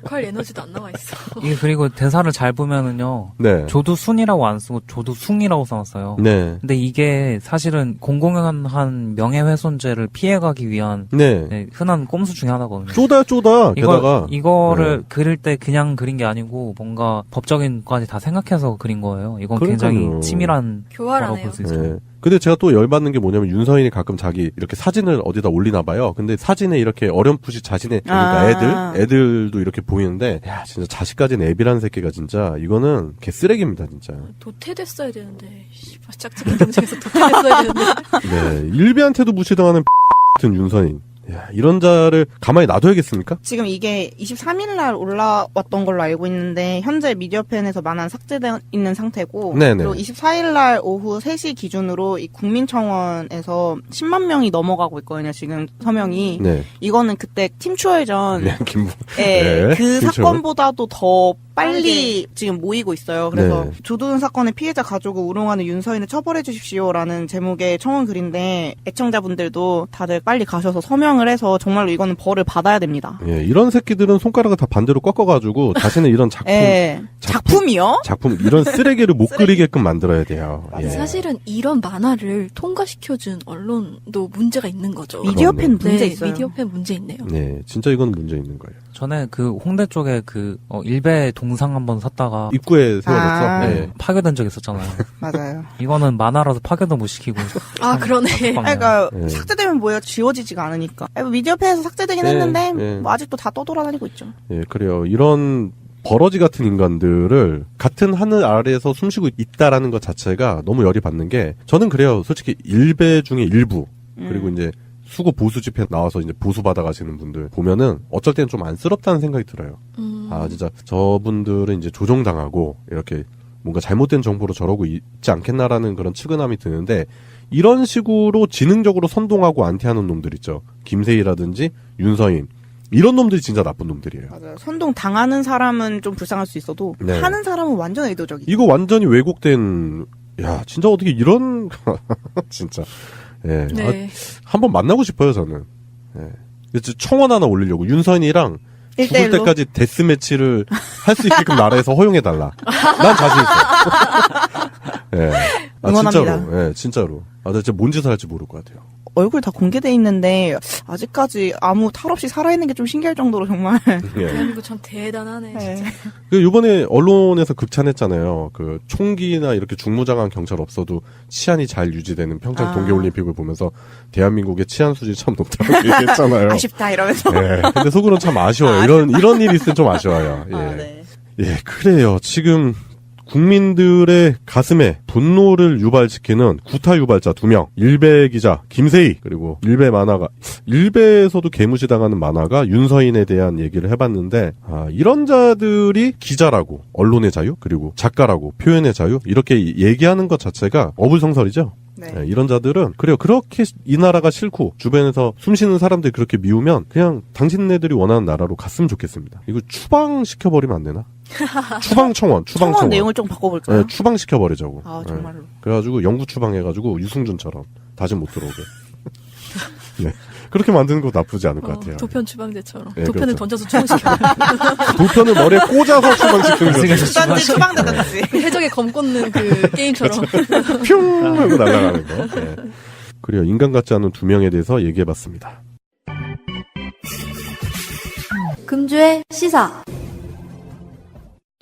역할 에너지도 안 나와 있어. 이게 그리고 대사를 잘 보면은요. 네. 조두순이라고 안 쓰고 조두숭이라고 써놨어요. 네. 근데 이게 사실은 공공연한 명예훼손죄를 피해가기 위한 네. 흔한 꼼수 중에 하나거든요. 쪼다 게다가 이거를 네. 그릴 때 그냥 그린 게 아니고 뭔가 법적인 것까지 다 생각해서 그린 거예요. 이건 그러니까요. 굉장히 치밀한 거라고 교활하네요. 볼 수 있어요. 네. 근데 제가 또 열받는 게 뭐냐면 윤서인이 가끔 자기 이렇게 사진을 어디다 올리나 봐요. 근데 사진에 이렇게 어렴풋이 자신의 그러니까 애들도 이렇게 보이는데 야 진짜 자식까지는 애비라는 새끼가 진짜 이거는 개쓰레기입니다 진짜. 도태됐어야 되는데 짝짓기 경쟁에서 도태됐어야 되는데. 네. 일베한테도 무시당하는 같은 윤서인. 야, 이런 자를 가만히 놔둬야겠습니까? 지금 이게 23일 날 올라왔던 걸로 알고 있는데 현재 미디어펜에서 만원 삭제되어 있는 상태고 네네. 그리고 24일 날 오후 3시 기준으로 이 국민청원에서 10만 명이 넘어가고 있거든요. 지금 서명이. 네. 이거는 그때 팀추월전 네, 네, 그 김초월. 사건보다도 더 빨리 지금 모이고 있어요. 그래서 네. 조두순 사건의 피해자 가족을 우롱하는 윤서인을 처벌해 주십시오라는 제목의 청원 글인데 애청자분들도 다들 빨리 가셔서 서명을 해서 정말로 이거는 벌을 받아야 됩니다. 예, 이런 새끼들은 손가락을 다 반대로 꺾어가지고 자신의 이런 작품, 예. 작품이요? 작품 이런 쓰레기를 못 그리게끔 만들어야 돼요. 예. 사실은 이런 만화를 통과시켜준 언론도 문제가 있는 거죠. 미디어펜 문제 있어요. 미디어펜 문제 있네요. 네, 진짜 이건 문제 있는 거예요. 전에 그 홍대 쪽에 일베 동상 한번 샀다가 입구에 세워졌어. 네. 파괴된 적 있었잖아요. 맞아요. 이거는 만화라서 파괴도 못 시키고. 그러네. 그러니까 네. 삭제되면 뭐예요? 지워지지가 않으니까. 미디어펜에서 삭제되긴 네, 했는데 네. 뭐 아직도 다 떠돌아다니고 있죠. 예, 그래요. 이런 버러지 같은 인간들을 같은 하늘 아래에서 숨쉬고 있다라는 것 자체가 너무 열이 받는 게 저는 그래요. 솔직히 일베 중에 일부 그리고 이제 수고 보수 집회 나와서 이제 보수 받아가시는 분들 보면은 어쩔 때는 좀 안쓰럽다는 생각이 들어요. 아 진짜 저분들은 이제 조종당하고 이렇게 뭔가 잘못된 정보로 저러고 있지 않겠나라는 그런 측은함이 드는데 이런 식으로 지능적으로 선동하고 안티하는 놈들 있죠. 김세희라든지 윤서인 이런 놈들이 진짜 나쁜 놈들이에요. 맞아요. 선동 당하는 사람은 좀 불쌍할 수 있어도 네. 하는 사람은 완전 의도적이죠. 이거 완전히 왜곡된 야 진짜 어떻게 이런 진짜 예 네. 한번 만나고 싶어요 저는. 예. 그래서 청원 하나 올리려고 윤선이랑 죽을 1대1로? 때까지 데스 매치를 할 수 있게끔 나라에서 허용해 달라. 난 자신 있어. 예. 아 응원합니다. 진짜로. 예, 진짜로. 아 진짜 뭔 짓을 할지 모를 것 같아요. 얼굴 다 공개돼 있는데 아직까지 아무 탈 없이 살아있는 게 좀 신기할 정도로 정말. 예. 대한민국 참 대단하네. 진짜. 그 요번에 언론에서 극찬했잖아요. 그 총기나 이렇게 중무장한 경찰 없어도 치안이 잘 유지되는 평창 동계올림픽을 보면서 대한민국의 치안 수준이 참 높다고 얘기했잖아요. 아쉽다 이러면서. 예. 근데 속으로는 참 아쉬워요. 이런 일이 있으면 좀 아쉬워요. 예. 네. 예, 그래요. 지금 국민들의 가슴에 분노를 유발시키는 구타 유발자 2명, 일베 기자 김세희, 그리고 일베 만화가, 일베에서도 개무시당하는 만화가 윤서인에 대한 얘기를 해봤는데, 이런 자들이 기자라고, 언론의 자유, 그리고 작가라고, 표현의 자유, 이렇게 얘기하는 것 자체가 어불성설이죠. 네. 네, 이런 자들은 그래요. 그렇게 이 나라가 싫고 주변에서 숨쉬는 사람들이 그렇게 미우면 그냥 당신네들이 원하는 나라로 갔으면 좋겠습니다. 이거 추방시켜버리면 안 되나? 추방청원. 청원 내용을 좀 바꿔볼까요? 네, 추방시켜버리자고. 아 정말로. 네. 그래가지고 영구 추방해가지고 유승준처럼 다시 못 들어오게. 네. 그렇게 만드는 것도 나쁘지 않을 것 같아요. 도편 추방제처럼. 네, 도편을 그렇죠. 던져서 추방시켜. 도편을 머리에 꽂아서 추방시키는 거죠. 딴지 추방되던지. 해적에 검 꽂는 그 게임처럼. 뿅! 하고 날아가는 거. 네. 그래요. 인간 같지 않은 2명에 대해서 얘기해봤습니다. 금주의 시사.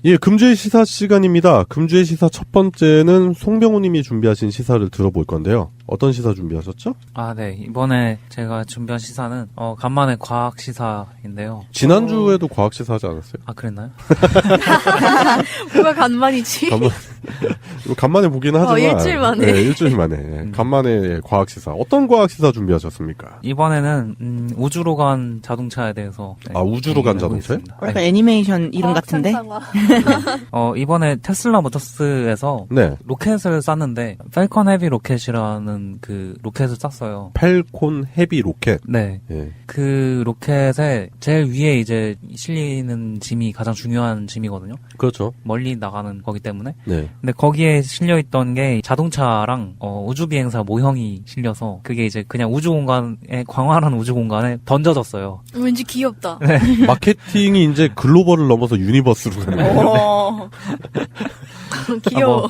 예, 금주의 시사 시간입니다. 금주의 시사 첫 번째는 송병우 님이 준비하신 시사를 들어볼 건데요. 어떤 시사 준비하셨죠? 네. 이번에 제가 준비한 시사는, 간만에 과학 시사인데요. 지난주에도 과학 시사 하지 않았어요? 그랬나요? 뭐가 간만이지? 간만에 보기는 하지만. 일주일 만에. 네, 일주일 만에. 간만에 과학 시사. 어떤 과학 시사 준비하셨습니까? 이번에는, 우주로 간 자동차에 대해서. 네, 우주로 간 자동차요? 약간 애니메이션 이름 같은데? 이번에 테슬라 모터스에서 네. 로켓을 쐈는데, 펠컨 헤비 로켓이라는 나가는 그 로켓을 쐈어요. 펠콘 헤비 로켓. 네. 예. 그 로켓에 제일 위에 이제 실리는 짐이 가장 중요한 짐이거든요. 그렇죠. 멀리 나가는 거기 때문에. 네. 근데 거기에 실려 있던 게 자동차랑 우주 비행사 모형이 실려서 그게 이제 그냥 우주 공간에 광활한 우주 공간에 던져졌어요. 왠지 귀엽다. 네. 마케팅이 이제 글로벌을 넘어서 유니버스로 가는 거예요. 귀여워.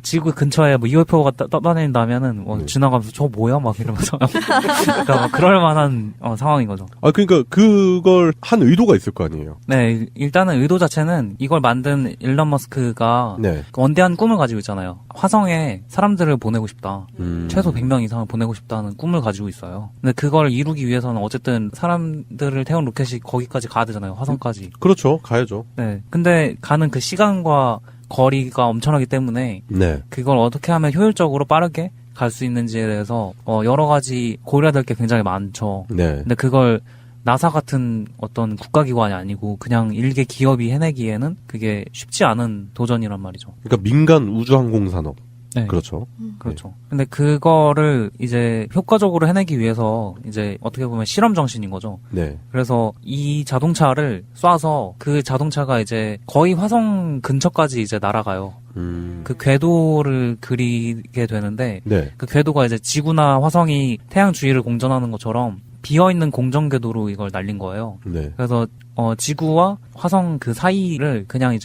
지구 근처에 뭐 UFO가 떠다닌다면은 지나가면서 저 뭐야 막 이러면서 그러니까 그럴 만한 상황인 거죠. 아 그러니까 그걸 한 의도가 있을 거 아니에요. 네, 일단은 의도 자체는 이걸 만든 일론 머스크가 네. 원대한 꿈을 가지고 있잖아요. 화성에 사람들을 보내고 싶다. 최소 100명 이상을 보내고 싶다는 꿈을 가지고 있어요. 근데 그걸 이루기 위해서는 어쨌든 사람들을 태운 로켓이 거기까지 가야 되잖아요. 화성까지. 그렇죠. 가야죠. 네. 근데 가는 그 시간과 거리가 엄청나기 때문에 네. 그걸 어떻게 하면 효율적으로 빠르게 갈 수 있는지에 대해서 여러 가지 고려될 게 굉장히 많죠. 네. 근데 그걸 나사 같은 어떤 국가기관이 아니고 그냥 일개 기업이 해내기에는 그게 쉽지 않은 도전이란 말이죠. 그러니까 민간 우주항공산업. 네. 그렇죠. 그렇죠. 네. 근데 그거를 이제 효과적으로 해내기 위해서 이제 어떻게 보면 실험 정신인 거죠. 네. 그래서 이 자동차를 쏴서 그 자동차가 이제 거의 화성 근처까지 이제 날아가요. 그 궤도를 그리게 되는데 네. 그 궤도가 이제 지구나 화성이 태양 주위를 공전하는 것처럼 비어있는 공전 궤도로 이걸 날린 거예요. 네. 그래서 지구와 화성 그 사이를 그냥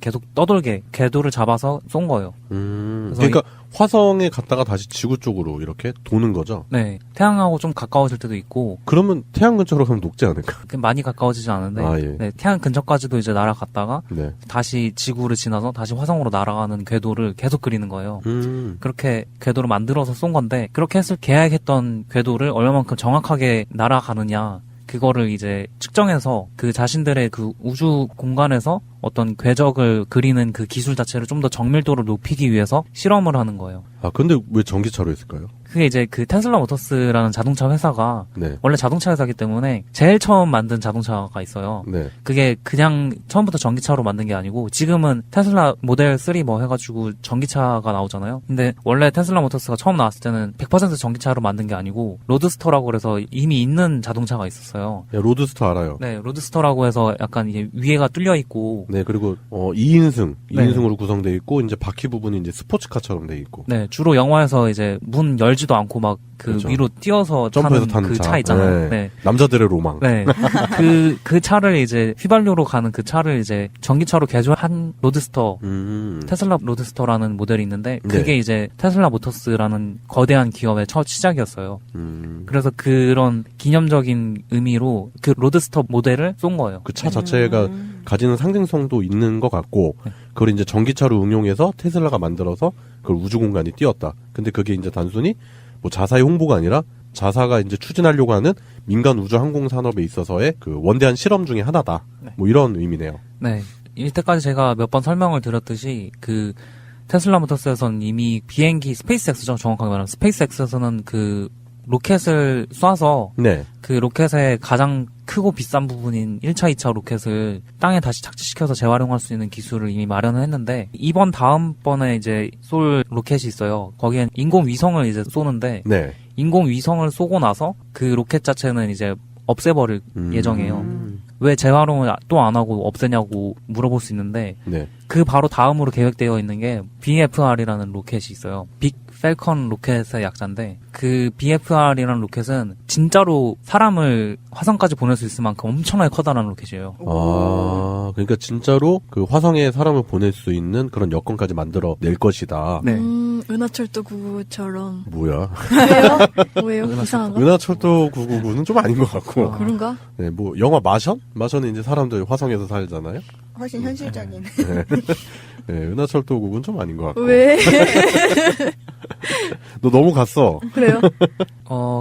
계속 떠돌게 궤도를 잡아서 쏜 거예요. 그러니까 화성에 갔다가 다시 지구 쪽으로 이렇게 도는 거죠? 네. 태양하고 좀 가까워질 때도 있고. 그러면 태양 근처로 가면 녹지 않을까? 많이 가까워지지 않은데. 예. 네, 태양 근처까지도 이제 날아갔다가. 네. 다시 지구를 지나서 다시 화성으로 날아가는 궤도를 계속 그리는 거예요. 그렇게 궤도를 만들어서 쏜 건데, 그렇게 계획했던 궤도를 얼마만큼 정확하게 날아가느냐. 그거를 이제 측정해서 그 자신들의 그 우주 공간에서 어떤 궤적을 그리는 그 기술 자체를 좀 더 정밀도를 높이기 위해서 실험을 하는 거예요. 아, 근데 왜 전기차로 했을까요? 그게 이제 그 테슬라 모터스라는 자동차 회사가 네. 원래 자동차 회사이기 때문에 제일 처음 만든 자동차가 있어요. 네. 그게 그냥 처음부터 전기차로 만든 게 아니고 지금은 테슬라 모델 3 뭐 해가지고 전기차가 나오잖아요. 근데 원래 테슬라 모터스가 처음 나왔을 때는 100% 전기차로 만든 게 아니고 로드스터라고 그래서 이미 있는 자동차가 있었어요. 네, 로드스터 알아요. 네, 로드스터라고 해서 약간 이게 위에가 뚫려 있고. 네, 그리고 2인승으로 구성되어 있고 이제 바퀴 부분이 이제 스포츠카처럼 돼 있고. 네, 주로 영화에서 이제 문 열지도 않고 막 그 그렇죠. 위로 뛰어서 점프해서 타는 그 차 있잖아요. 네. 남자들의 로망. 네. 그 차를 이제 휘발유로 가는 그 차를 이제 전기차로 개조한 로드스터. 테슬라 로드스터라는 모델이 있는데 그게 네. 이제 테슬라 모터스라는 거대한 기업의 첫 시작이었어요. 그래서 그런 기념적인 의미로 그 로드스터 모델을 쏜 거예요. 그 차 자체가 가지는 상징성도 있는 것 같고 그걸 이제 전기차로 응용해서 테슬라가 만들어서 그걸 우주 공간에 띄웠다. 근데 그게 이제 단순히 뭐 자사의 홍보가 아니라 자사가 이제 추진하려고 하는 민간 우주 항공 산업에 있어서의 그 원대한 실험 중에 하나다. 뭐 이런 의미네요. 네. 이때까지 제가 몇 번 설명을 드렸듯이 그 테슬라 모터스에서는 이미 비행기 스페이스X죠. 정확하게 말하면 스페이스X에서는 그 로켓을 쏴서 네. 그 로켓의 가장 크고 비싼 부분인 1차, 2차 로켓을 땅에 다시 착지시켜서 재활용할 수 있는 기술을 이미 마련을 했는데 다음번에 이제 쏠 로켓이 있어요. 거기엔 인공위성을 이제 쏘는데 네. 인공위성을 쏘고 나서 그 로켓 자체는 이제 없애버릴 예정이에요. 왜 재활용을 또 안 하고 없애냐고 물어볼 수 있는데 네. 그 바로 다음으로 계획되어 있는 게 BFR이라는 로켓이 있어요. 빅 펠컨 로켓의 약자인데 그 BFR이라는 로켓은 진짜로 사람을 화성까지 보낼 수 있을 만큼 엄청나게 커다란 로켓이에요. 아, 그러니까 진짜로 그 화성에 사람을 보낼 수 있는 그런 여건까지 만들어 낼 것이다. 네. 은하철도 999처럼. 뭐야? 왜요? 이상한가? 은하철도 999는 좀 아닌 것 같고. 그런가? 네, 뭐 영화 마션? 마션은 이제 사람들 화성에서 살잖아요. 훨씬 현실적인. 네. 네, 은하철도 999는 좀 아닌 것 같고. 왜? 너 너무 갔어. 그래요?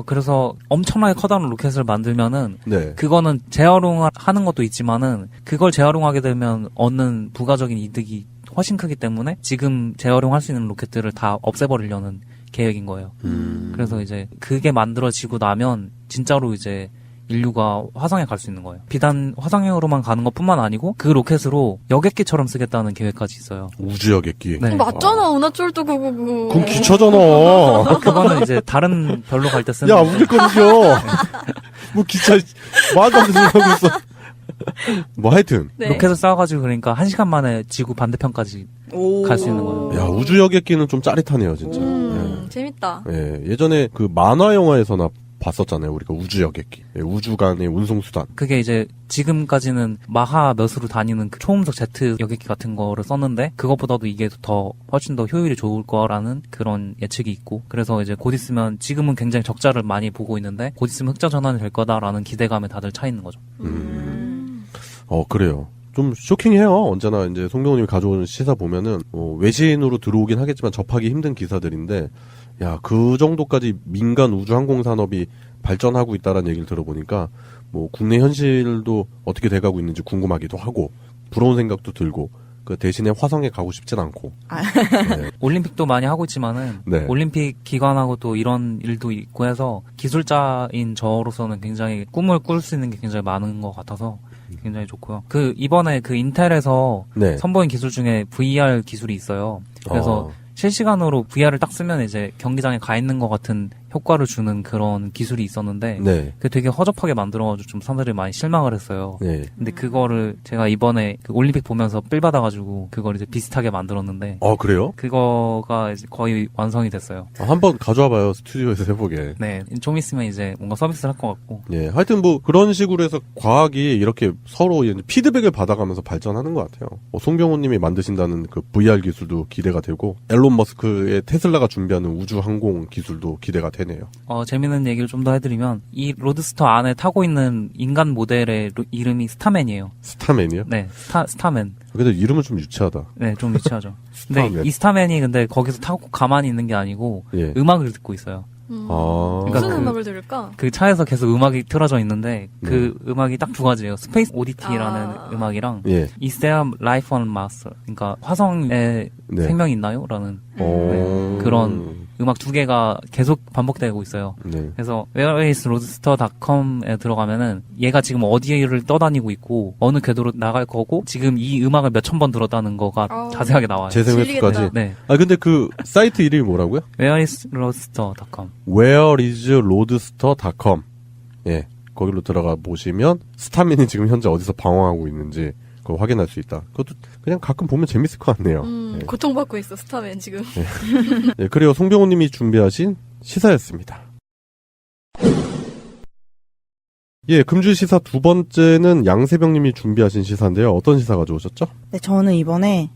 그래서 엄청나게 커다란 로켓을 만들면은 네. 그거는 재활용을 하는 것도 있지만은 그걸 재활용하게 되면 얻는 부가적인 이득이 훨씬 크기 때문에 지금 재활용할 수 있는 로켓들을 다 없애버리려는 계획인 거예요. 그래서 이제 그게 만들어지고 나면 진짜로 이제 인류가 화성에 갈 수 있는 거예요. 비단 화성으로만 가는 것뿐만 아니고 그 로켓으로 여객기처럼 쓰겠다는 계획까지 있어요. 우주 여객기. 네. 맞잖아, 은하철도 999. 그럼 기차잖아. 그거는 이제 다른 별로 갈 때 쓰는. 야, 우리 거는요. 뭐 기차 말도 안 되는 소리 하고 있어. 뭐 하여튼 네. 로켓을 쏴가지고 그러니까 1시간 만에 지구 반대편까지 갈 수 있는 거예요. 야, 우주 여객기는 좀 짜릿하네요, 진짜. 재밌다. 예, 예전에 그 만화 영화에서나 봤었잖아요, 우리가 우주 여객기. 예, 우주 간의 운송 수단. 그게 이제 지금까지는 마하 몇으로 다니는 그 초음속 제트 여객기 같은 거를 썼는데 그것보다도 이게 더 훨씬 더 효율이 좋을 거라는 그런 예측이 있고 그래서 이제 곧 있으면 지금은 굉장히 적자를 많이 보고 있는데 곧 있으면 흑자 전환이 될 거다라는 기대감에 다들 차 있는 거죠. 그래요. 좀 쇼킹해요. 언제나 이제 송병호님이 가져오는 시사 보면은 외신으로 들어오긴 하겠지만 접하기 힘든 기사들인데, 야, 그 정도까지 민간 우주 항공 산업이 발전하고 있다라는 얘기를 들어보니까 뭐 국내 현실도 어떻게 돼가고 있는지 궁금하기도 하고 부러운 생각도 들고 그 대신에 화성에 가고 싶진 않고. 네. 올림픽도 많이 하고 있지만은 네. 올림픽 기관하고 또 이런 일도 있고 해서 기술자인 저로서는 굉장히 꿈을 꿀 수 있는 게 굉장히 많은 것 같아서 굉장히 좋고요. 그 이번에 그 인텔에서 네. 선보인 기술 중에 VR 기술이 있어요. 그래서 실시간으로 VR을 딱 쓰면 이제 경기장에 가 있는 것 같은 효과를 주는 그런 기술이 있었는데 네. 그게 되게 허접하게 만들어가지고 좀 사람들이 많이 실망을 했어요. 네. 근데 그거를 제가 이번에 그 올림픽 보면서 삘 받아가지고 그걸 이제 비슷하게 만들었는데 그래요? 그거가 이제 거의 완성이 됐어요. 한번 가져와봐요, 스튜디오에서 해보게. 네, 좀 있으면 이제 뭔가 서비스를 할 것 같고. 예, 하여튼 뭐 그런 식으로 해서 과학이 이렇게 서로 이제 피드백을 받아가면서 발전하는 것 같아요. 송병호님이 만드신다는 그 VR 기술도 기대가 되고 엘론 머스크의 테슬라가 준비하는 우주 항공 기술도 기대가 되네요. 재밌는 얘기를 좀 더 해드리면 이 로드스터 안에 타고 있는 인간 모델의 이름이 스타맨이에요. 스타맨이요? 네, 스타맨. 근데 이름은 좀 유치하다. 네, 좀 유치하죠. 근데 이 스타맨이 근데 거기서 타고 가만히 있는 게 아니고 예. 음악을 듣고 있어요. 그러니까 무슨 음악을 들을까? 그 차에서 계속 음악이 틀어져 있는데 그 음악이 딱 두 가지예요. 스페이스 오디티라는 음악이랑 예. Is there life on Mars? 그러니까 화성에 생명이 있나요? 라는 그런 음악 두 개가 계속 반복되고 있어요. 네. 그래서 whereisroadster.com에 들어가면은 얘가 지금 어디를 떠다니고 있고 어느 궤도로 나갈 거고 지금 이 음악을 몇천 번 들었다는 거가 자세하게 나와요. 재생 횟수까지. 네. 근데 그 사이트 이름이 뭐라고요? whereisroadster.com. whereisroadster.com. 예. 거기로 들어가 보시면 스타민이 지금 현재 어디서 방황하고 있는지 그거 확인할 수 있다. 그것도 그냥 가끔 보면 재밌을 것 같네요. 예. 고통받고 있어, 스타맨 지금. 예, 그리고 송병호님이 준비하신 시사였습니다. 예, 금주 시사 두 번째는 양세병님이 준비하신 시사인데요. 어떤 시사 가져오셨죠? 네, 저는 이번에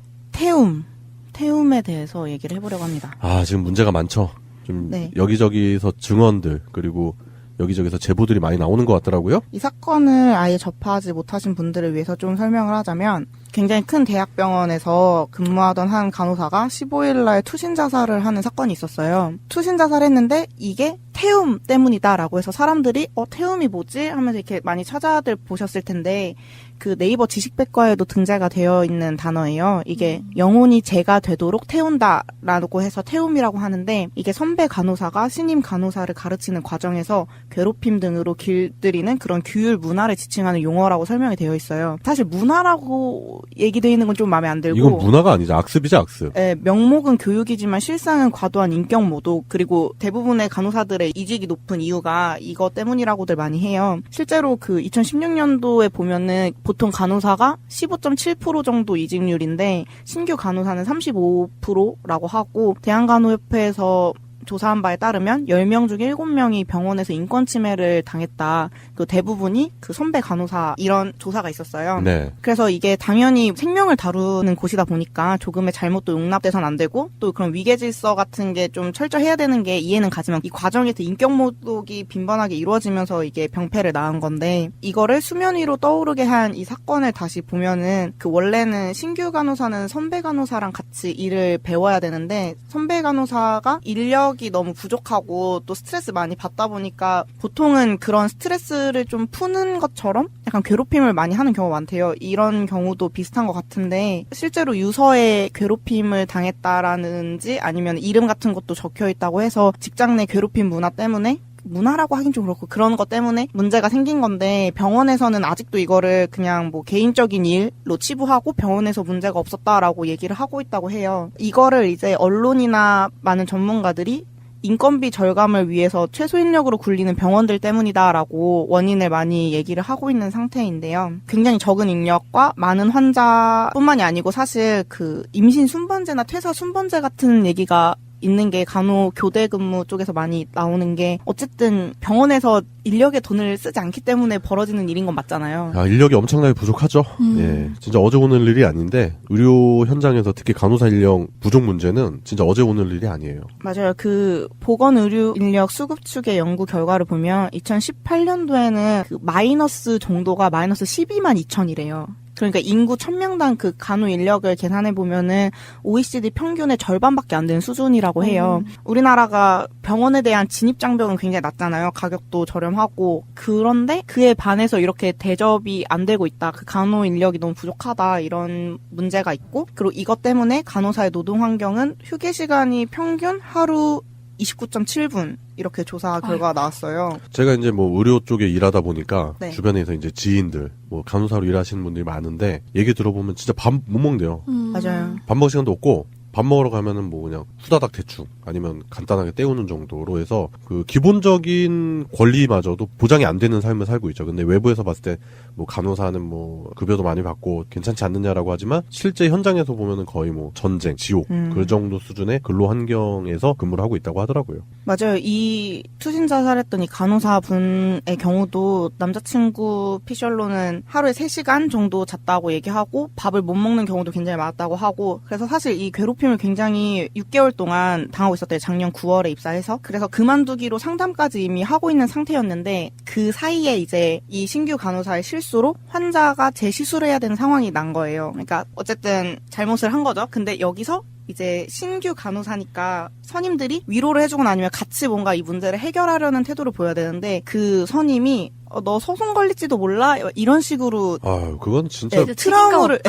태움에 대해서 얘기를 해보려고 합니다. 지금 문제가 많죠. 좀 여기저기서 증언들 그리고 여기저기서 제보들이 많이 나오는 것 같더라고요. 이 사건을 아예 접하지 못하신 분들을 위해서 좀 설명을 하자면 굉장히 큰 대학병원에서 근무하던 한 간호사가 15일날 투신 자살을 하는 사건이 있었어요. 투신 자살했는데 이게 태움 때문이다라고 해서 사람들이 태움이 뭐지? 하면서 이렇게 많이 찾아들 보셨을 텐데 그 네이버 지식백과에도 등재가 되어 있는 단어예요. 이게 영혼이 재가 되도록 태운다라고 해서 태움이라고 하는데 이게 선배 간호사가 신임 간호사를 가르치는 과정에서 괴롭힘 등으로 길들이는 그런 규율 문화를 지칭하는 용어라고 설명이 되어 있어요. 사실 문화라고 얘기되어 있는 건 좀 마음에 안 들고 이건 문화가 아니죠. 악습이지 악습. 네, 명목은 교육이지만 실상은 과도한 인격 모독 그리고 대부분의 간호사들의 이직이 높은 이유가 이거 때문이라고들 많이 해요. 실제로 그 2016년도에 보면은 보통 간호사가 15.7% 정도 이직률인데 신규 간호사는 35%라고 하고 대한간호협회에서 조사한 바에 따르면 10명 중에 7명이 병원에서 인권 침해를 당했다. 그 대부분이 그 선배 간호사 이런 조사가 있었어요. 네. 그래서 이게 당연히 생명을 다루는 곳이다 보니까 조금의 잘못도 용납돼선 안 되고 또 그런 위계질서 같은 게 좀 철저해야 되는 게 이해는 가지만 이 과정에서 인격 모독이 빈번하게 이루어지면서 이게 병폐를 낳은 건데 이거를 수면 위로 떠오르게 한 이 사건을 다시 보면은 그 원래는 신규 간호사는 선배 간호사랑 같이 일을 배워야 되는데 선배 간호사가 인력이 너무 부족하고 또 스트레스 많이 받다 보니까 보통은 그런 스트레스를 좀 푸는 것처럼 약간 괴롭힘을 많이 하는 경우가 많대요. 이런 경우도 비슷한 것 같은데 실제로 유서에 괴롭힘을 당했다라는지 아니면 이름 같은 것도 적혀 있다고 해서 직장 내 괴롭힘 문화 때문에 문화라고 하긴 좀 그렇고 그런 것 때문에 문제가 생긴 건데 병원에서는 아직도 이거를 그냥 뭐 개인적인 일로 치부하고 병원에서 문제가 없었다라고 얘기를 하고 있다고 해요. 이거를 이제 언론이나 많은 전문가들이 인건비 절감을 위해서 최소 인력으로 굴리는 병원들 때문이다라고 원인을 많이 얘기를 하고 있는 상태인데요. 굉장히 적은 인력과 많은 환자뿐만이 아니고 사실 그 임신 순번제나 퇴사 순번제 같은 얘기가 있는 게 간호 교대 근무 쪽에서 많이 나오는 게 어쨌든 병원에서 인력에 돈을 쓰지 않기 때문에 벌어지는 일인 건 맞잖아요. 인력이 엄청나게 부족하죠. 예, 진짜 어제 오늘 일이 아닌데 의료 현장에서 특히 간호사 인력 부족 문제는 진짜 어제 오늘 일이 아니에요. 맞아요. 그 보건의료 인력 수급 축의 연구 결과를 보면 2018년도에는 그 마이너스 정도가 마이너스 12만 2천이래요. 그러니까 인구 1000명당 그 간호 인력을 계산해 보면은 OECD 평균의 절반밖에 안 되는 수준이라고 해요. 우리나라가 병원에 대한 진입 장벽은 굉장히 낮잖아요. 가격도 저렴하고. 그런데 그에 반해서 이렇게 대접이 안 되고 있다. 그 간호 인력이 너무 부족하다. 이런 문제가 있고. 그리고 이것 때문에 간호사의 노동 환경은 휴게 시간이 평균 하루 29.7분 이렇게 조사 결과가 나왔어요. 제가 이제 뭐 의료 쪽에 일하다 보니까 네. 주변에서 이제 지인들, 뭐 간호사로 일하시는 분들이 많은데 얘기 들어보면 진짜 밥 못 먹는데요. 맞아요. 밥 먹을 시간도 없고 밥 먹으러 가면은 뭐 그냥 후다닥 대충 아니면 간단하게 때우는 정도로 해서 그 기본적인 권리마저도 보장이 안 되는 삶을 살고 있죠. 근데 외부에서 봤을 때 뭐 간호사는 뭐 급여도 많이 받고 괜찮지 않느냐라고 하지만 실제 현장에서 보면은 거의 뭐 전쟁, 지옥 그 정도 수준의 근로 환경에서 근무를 하고 있다고 하더라고요. 맞아요. 이 투신 자살했던 이 간호사분의 경우도 남자친구 피셜로는 하루에 3시간 정도 잤다고 얘기하고 밥을 못 먹는 경우도 굉장히 많았다고 하고 그래서 사실 이 괴롭힘을 굉장히 6개월 동안 당하고 있었대요. 작년 9월에 입사해서. 그래서 그만두기로 상담까지 이미 하고 있는 상태였는데 그 사이에 이제 이 신규 간호사의 실수로 환자가 재시술을 해야 되는 상황이 난 거예요. 그러니까 어쨌든 잘못을 한 거죠. 근데 여기서 이제 신규 간호사니까 선임들이 위로를 해주거나 아니면 같이 뭔가 이 문제를 해결하려는 태도를 보여야 되는데 그 선임이 너 소송 걸릴지도 몰라? 이런 식으로 그건 진짜 트라우마를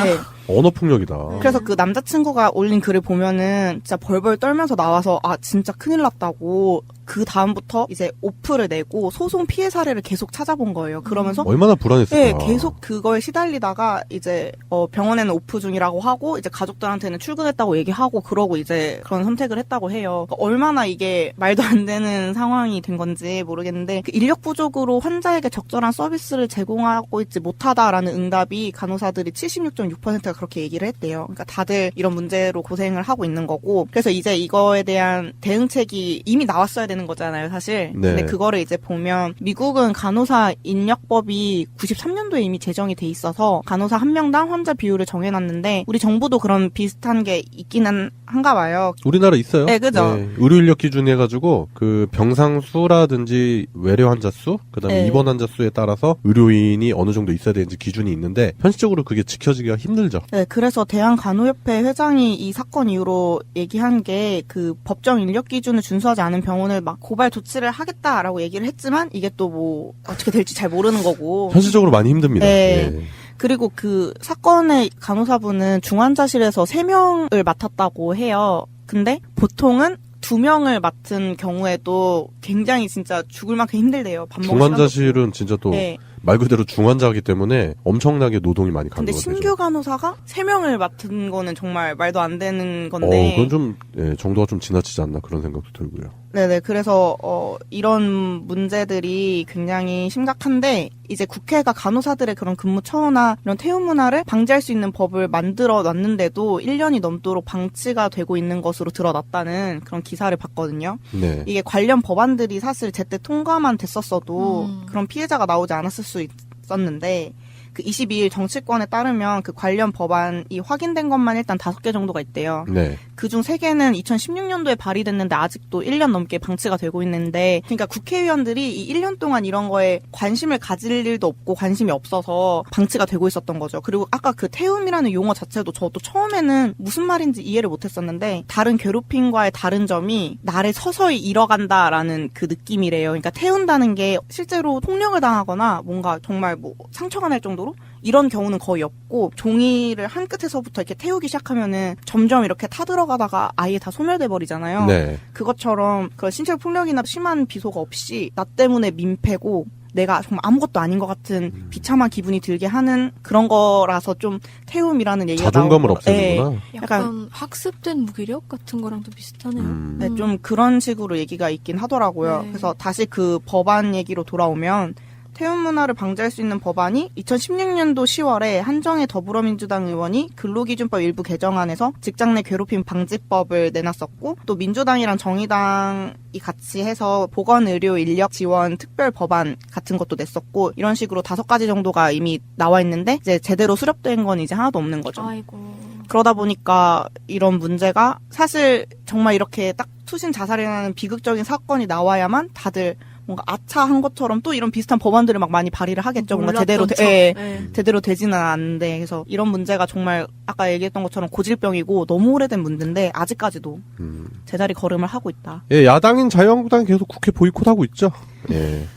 언어폭력이다. 그래서 그 남자친구가 올린 글을 보면은 진짜 벌벌 떨면서 나와서 진짜 큰일 났다고 그 다음부터 이제 오프를 내고 소송 피해 사례를 계속 찾아본 거예요. 그러면서 얼마나 불안했을까. 네, 계속 그거에 시달리다가 이제 병원에는 오프 중이라고 하고 이제 가족들한테는 출근했다고 얘기하고 그러고 이제 그런 선택을 했다고 해요. 그러니까 얼마나 이게 말도 안 되는 상황이 된 건지 모르겠는데 그 인력 부족으로 환자에게 적절한 서비스를 제공하고 있지 못하다라는 응답이 간호사들이 76.6%가 그렇게 얘기를 했대요. 그러니까 다들 이런 문제로 고생을 하고 있는 거고 그래서 이제 이거에 대한 대응책이 이미 나왔어야 되는 거잖아요, 사실. 네. 근데 그거를 이제 보면 미국은 간호사 인력법이 93년도에 이미 제정이 돼 있어서 간호사 한 명당 환자 비율을 정해놨는데 우리 정부도 그런 비슷한 게 있기는 한가 봐요. 우리나라 있어요. 네, 그죠. 네, 의료 인력 기준 해가지고 그 병상 수라든지 외래 환자 수, 그다음에 네. 입원 환자 수에 따라서 의료인이 어느 정도 있어야 되는지 기준이 있는데 현실적으로 그게 지켜지기가 힘들죠. 네, 그래서 대한간호협회 회장이 이 사건 이후로 얘기한 게 그 법정 인력 기준을 준수하지 않은 병원을 막 고발 조치를 하겠다라고 얘기를 했지만 이게 또 뭐 어떻게 될지 잘 모르는 거고. 현실적으로 많이 힘듭니다. 네. 예. 그리고 그 사건의 간호사분은 중환자실에서 3명을 맡았다고 해요. 근데 보통은 2명을 맡은 경우에도 굉장히 진짜 죽을 만큼 힘들대요. 밥 먹을 중환자실은 진짜 또 말 그대로 중환자이기 때문에 엄청나게 노동이 많이 근데 강조가 되죠. 신규 간호사가 3명을 맡은 거는 정말 말도 안 되는 건데. 그건 좀 정도가 좀 지나치지 않나 그런 생각도 들고요. 네네. 그래서 이런 문제들이 굉장히 심각한데 이제 국회가 간호사들의 그런 근무 처우나 이런 퇴임 문화를 방지할 수 있는 법을 만들어 놨는데도 1년이 넘도록 방치가 되고 있는 것으로 드러났다는 그런 기사를 봤거든요. 네. 이게 관련 법안들이 사실 제때 통과만 됐었어도 그런 피해자가 나오지 않았을 수 있었는데 그 22일 정치권에 따르면 그 관련 법안이 확인된 것만 일단 5개 정도가 있대요. 네. 그중 3개는 2016년도에 발의됐는데 아직도 1년 넘게 방치가 되고 있는데 그러니까 국회의원들이 이 1년 동안 이런 거에 관심을 가질 일도 없고 관심이 없어서 방치가 되고 있었던 거죠. 그리고 아까 그 태움이라는 용어 자체도 저도 처음에는 무슨 말인지 이해를 못했었는데 다른 괴롭힘과의 다른 점이 나를 서서히 잃어간다라는 그 느낌이래요. 그러니까 태운다는 게 실제로 폭력을 당하거나 뭔가 정말 뭐 상처가 날 정도로 이런 경우는 거의 없고 종이를 한 끝에서부터 이렇게 태우기 시작하면은 점점 이렇게 타들어가 흘러가다가 아예 다 소멸돼 버리잖아요. 네. 그것처럼 그 신체적 폭력이나 심한 비속어 없이 나 때문에 민폐고 내가 정말 아무것도 아닌 것 같은 비참한 기분이 들게 하는 그런 거라서 좀 태움이라는 얘기가 자존감을 나오고, 없애는구나. 네, 약간 학습된 무기력 같은 거랑도 비슷하네요. 네, 좀 그런 식으로 얘기가 있긴 하더라고요. 네. 그래서 다시 그 법안 얘기로 돌아오면 태움 문화를 방지할 수 있는 법안이 2016년도 10월에 한정혜 더불어민주당 의원이 근로기준법 일부 개정안에서 직장 내 괴롭힘 방지법을 내놨었고, 또 민주당이랑 정의당이 같이 해서 보건의료 인력 지원 특별 법안 같은 것도 냈었고, 이런 식으로 5가지 정도가 이미 나와 있는데 이제 제대로 수립된 건 이제 하나도 없는 거죠. 아이고. 그러다 보니까 이런 문제가 사실 정말 이렇게 딱 투신 자살이라는 비극적인 사건이 나와야만 다들 뭔가 아차한 것처럼 또 이런 비슷한 법안들을 막 많이 발의를 하겠죠. 뭔가 제대로 제대로 되지는 않는데, 그래서 이런 문제가 정말 아까 얘기했던 것처럼 고질병이고 너무 오래된 문제인데 아직까지도 제자리 걸음을 하고 있다. 예, 야당인 자유한국당이 계속 국회 보이콧하고 있죠. 예.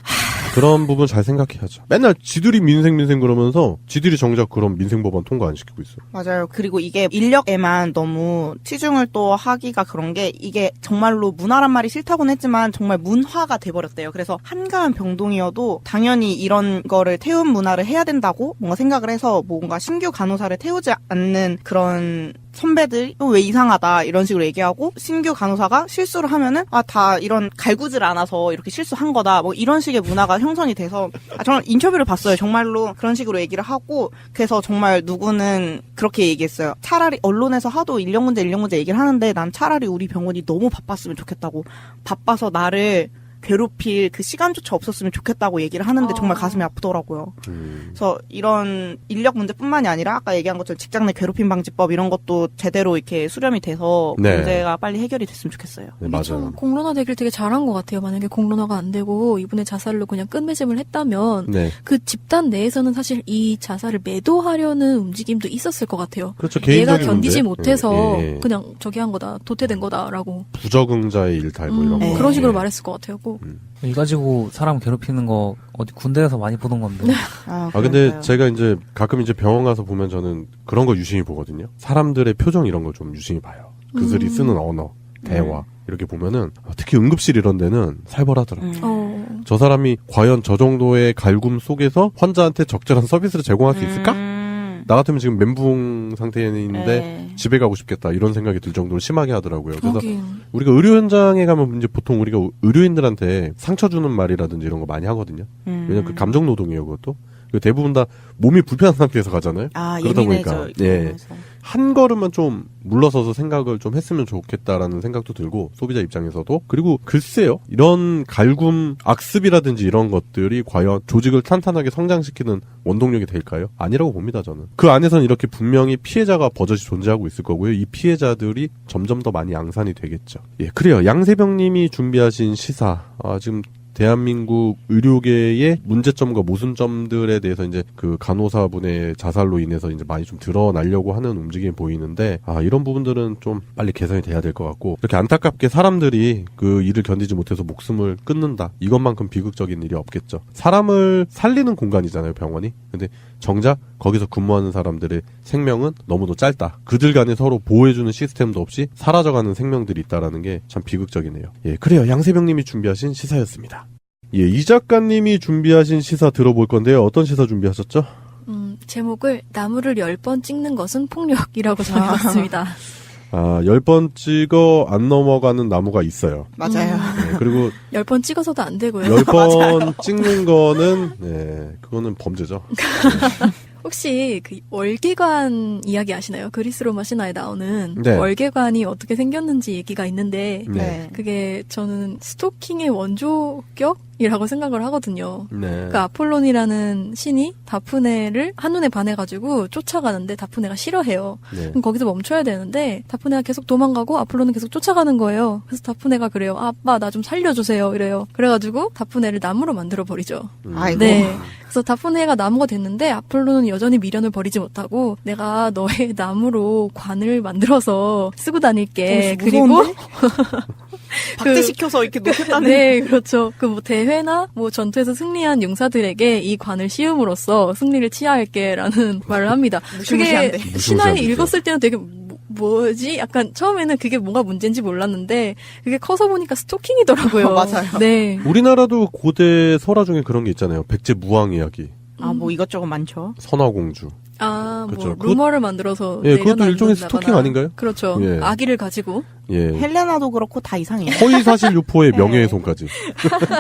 그런 부분 잘 생각해야죠. 맨날 지들이 민생 그러면서 지들이 정작 그런 민생 법안 통과 안 시키고 있어요. 맞아요. 그리고 이게 인력에만 너무 치중을 또 하기가 그런 게, 이게 정말로 문화란 말이 싫다고는 했지만 정말 문화가 돼버렸대요. 그래서 한가한 병동이어도 당연히 이런 거를 태움 문화를 해야 된다고 뭔가 생각을 해서 뭔가 신규 간호사를 태우지 않는 그런 선배들이 왜 이상하다 이런 식으로 얘기하고, 신규 간호사가 실수를 하면은 다 이런 갈구질 않아서 이렇게 실수한 거다 뭐 이런 식의 문화가 형성이 돼서, 저는 인터뷰를 봤어요. 정말로 그런 식으로 얘기를 하고, 그래서 정말 누구는 그렇게 얘기했어요. 차라리 언론에서 하도 인력 문제 얘기를 하는데 난 차라리 우리 병원이 너무 바빴으면 좋겠다고, 바빠서 나를 괴롭힐 그 시간조차 없었으면 좋겠다고 얘기를 하는데 정말 가슴이 아프더라고요. 그래서 이런 인력 문제뿐만이 아니라 아까 얘기한 것처럼 직장 내 괴롭힘 방지법 이런 것도 제대로 이렇게 수렴이 돼서 네. 문제가 빨리 해결이 됐으면 좋겠어요. 네, 맞아요. 공론화 되길 되게 잘한 것 같아요. 만약에 공론화가 안 되고 이분의 자살로 그냥 끝맺음을 했다면 네. 그 집단 내에서는 사실 이 자살을 매도하려는 움직임도 있었을 것 같아요. 그렇죠. 얘가 개인적인 견디지 문제. 못해서 예. 그냥 저기 한 거다, 도태된 거다라고 부적응자의 일탈 뭐 이런 거. 그런 식으로 예. 말했을 것 같아요. 꼭. 이 가지고 사람 괴롭히는 거 어디 군대에서 많이 보던 건데. 근데 제가 이제 가끔 이제 병원 가서 보면 저는 그런 거 유심히 보거든요. 사람들의 표정 이런 거 좀 유심히 봐요. 그들이 쓰는 언어, 대화 이렇게 보면은 특히 응급실 이런 데는 살벌하더라고요. 저 사람이 과연 저 정도의 갈굼 속에서 환자한테 적절한 서비스를 제공할 수 있을까? 나 같으면 지금 멘붕 상태에 있는데 집에 가고 싶겠다 이런 생각이 들 정도로 심하게 하더라고요. 그래서 우리가 의료 현장에 가면 이제 보통 우리가 의료인들한테 상처 주는 말이라든지 이런 거 많이 하거든요. 왜냐면 그 감정 노동이에요, 그것도. 대부분 다 몸이 불편한 상태에서 가잖아요. 그러다 보니까 한 걸음만 좀 물러서서 생각을 좀 했으면 좋겠다라는 생각도 들고, 소비자 입장에서도. 그리고 글쎄요, 이런 갈굼 악습이라든지 이런 것들이 과연 조직을 탄탄하게 성장시키는 원동력이 될까요? 아니라고 봅니다, 저는. 그 안에서는 이렇게 분명히 피해자가 버젓이 존재하고 있을 거고요. 이 피해자들이 점점 더 많이 양산이 되겠죠. 예, 그래요. 양세병님이 준비하신 시사, 지금 대한민국 의료계의 문제점과 모순점들에 대해서 이제 그 간호사분의 자살로 인해서 이제 많이 좀 드러나려고 하는 움직임이 보이는데, 이런 부분들은 좀 빨리 개선이 돼야 될 것 같고, 이렇게 안타깝게 사람들이 그 일을 견디지 못해서 목숨을 끊는다, 이것만큼 비극적인 일이 없겠죠. 사람을 살리는 공간이잖아요, 병원이. 근데 정작 거기서 근무하는 사람들의 생명은 너무도 짧다. 그들 간에 서로 보호해주는 시스템도 없이 사라져가는 생명들이 있다라는 게 참 비극적이네요. 예, 그래요. 양세병님이 준비하신 시사였습니다. 예, 이 작가님이 준비하신 시사 들어볼 건데요. 어떤 시사 준비하셨죠? 제목을 나무를 10번 찍는 것은 폭력이라고 정해봤습니다. 10번 찍어 안 넘어가는 나무가 있어요. 맞아요. 네, 그리고 10번 찍어서도 안 되고요. 10번 찍는 거는, 그거는 범죄죠. 혹시 그 월계관 이야기 아시나요? 그리스 로마 신화에 나오는 네. 월계관이 어떻게 생겼는지 얘기가 있는데, 그게 저는 스토킹의 원조격이라고 생각을 하거든요. 그 아폴론이라는 신이 다프네를 한눈에 반해가지고 쫓아가는데 다프네가 싫어해요. 그럼 거기서 멈춰야 되는데 다프네가 계속 도망가고 아폴론은 계속 쫓아가는 거예요. 그래서 다프네가 그래요. 아빠 나 좀 살려주세요 이래요. 그래가지고 다프네를 나무로 만들어버리죠. 네. 그래서 다프네가 나무가 됐는데 아폴로는 여전히 미련을 버리지 못하고, 내가 너의 나무로 관을 만들어서 쓰고 다닐게. 그리고 박제시켜서 이렇게 놓겠다는. 네, 그렇죠. 그 뭐 대회나 뭐 전투에서 승리한 용사들에게 이 관을 씌움으로써 승리를 취하할게라는 말을 합니다. 그게 신화에 읽었을 때는 되게 뭐지? 약간 처음에는 그게 뭔가 문제인지 몰랐는데 그게 커서 보니까 스토킹이더라고요. 맞아요. 네. 우리나라도 고대 설화 중에 그런 게 있잖아요. 백제 무왕 이야기. 뭐 이것저것 많죠. 선화공주. 뭐 루머를 만들어서 예, 그것도 일종의 스토킹 아닌가요? 그렇죠. 예. 아기를 가지고. 예. 헬레나도 그렇고 다 이상해요. 허위사실 유포의 명예훼손까지.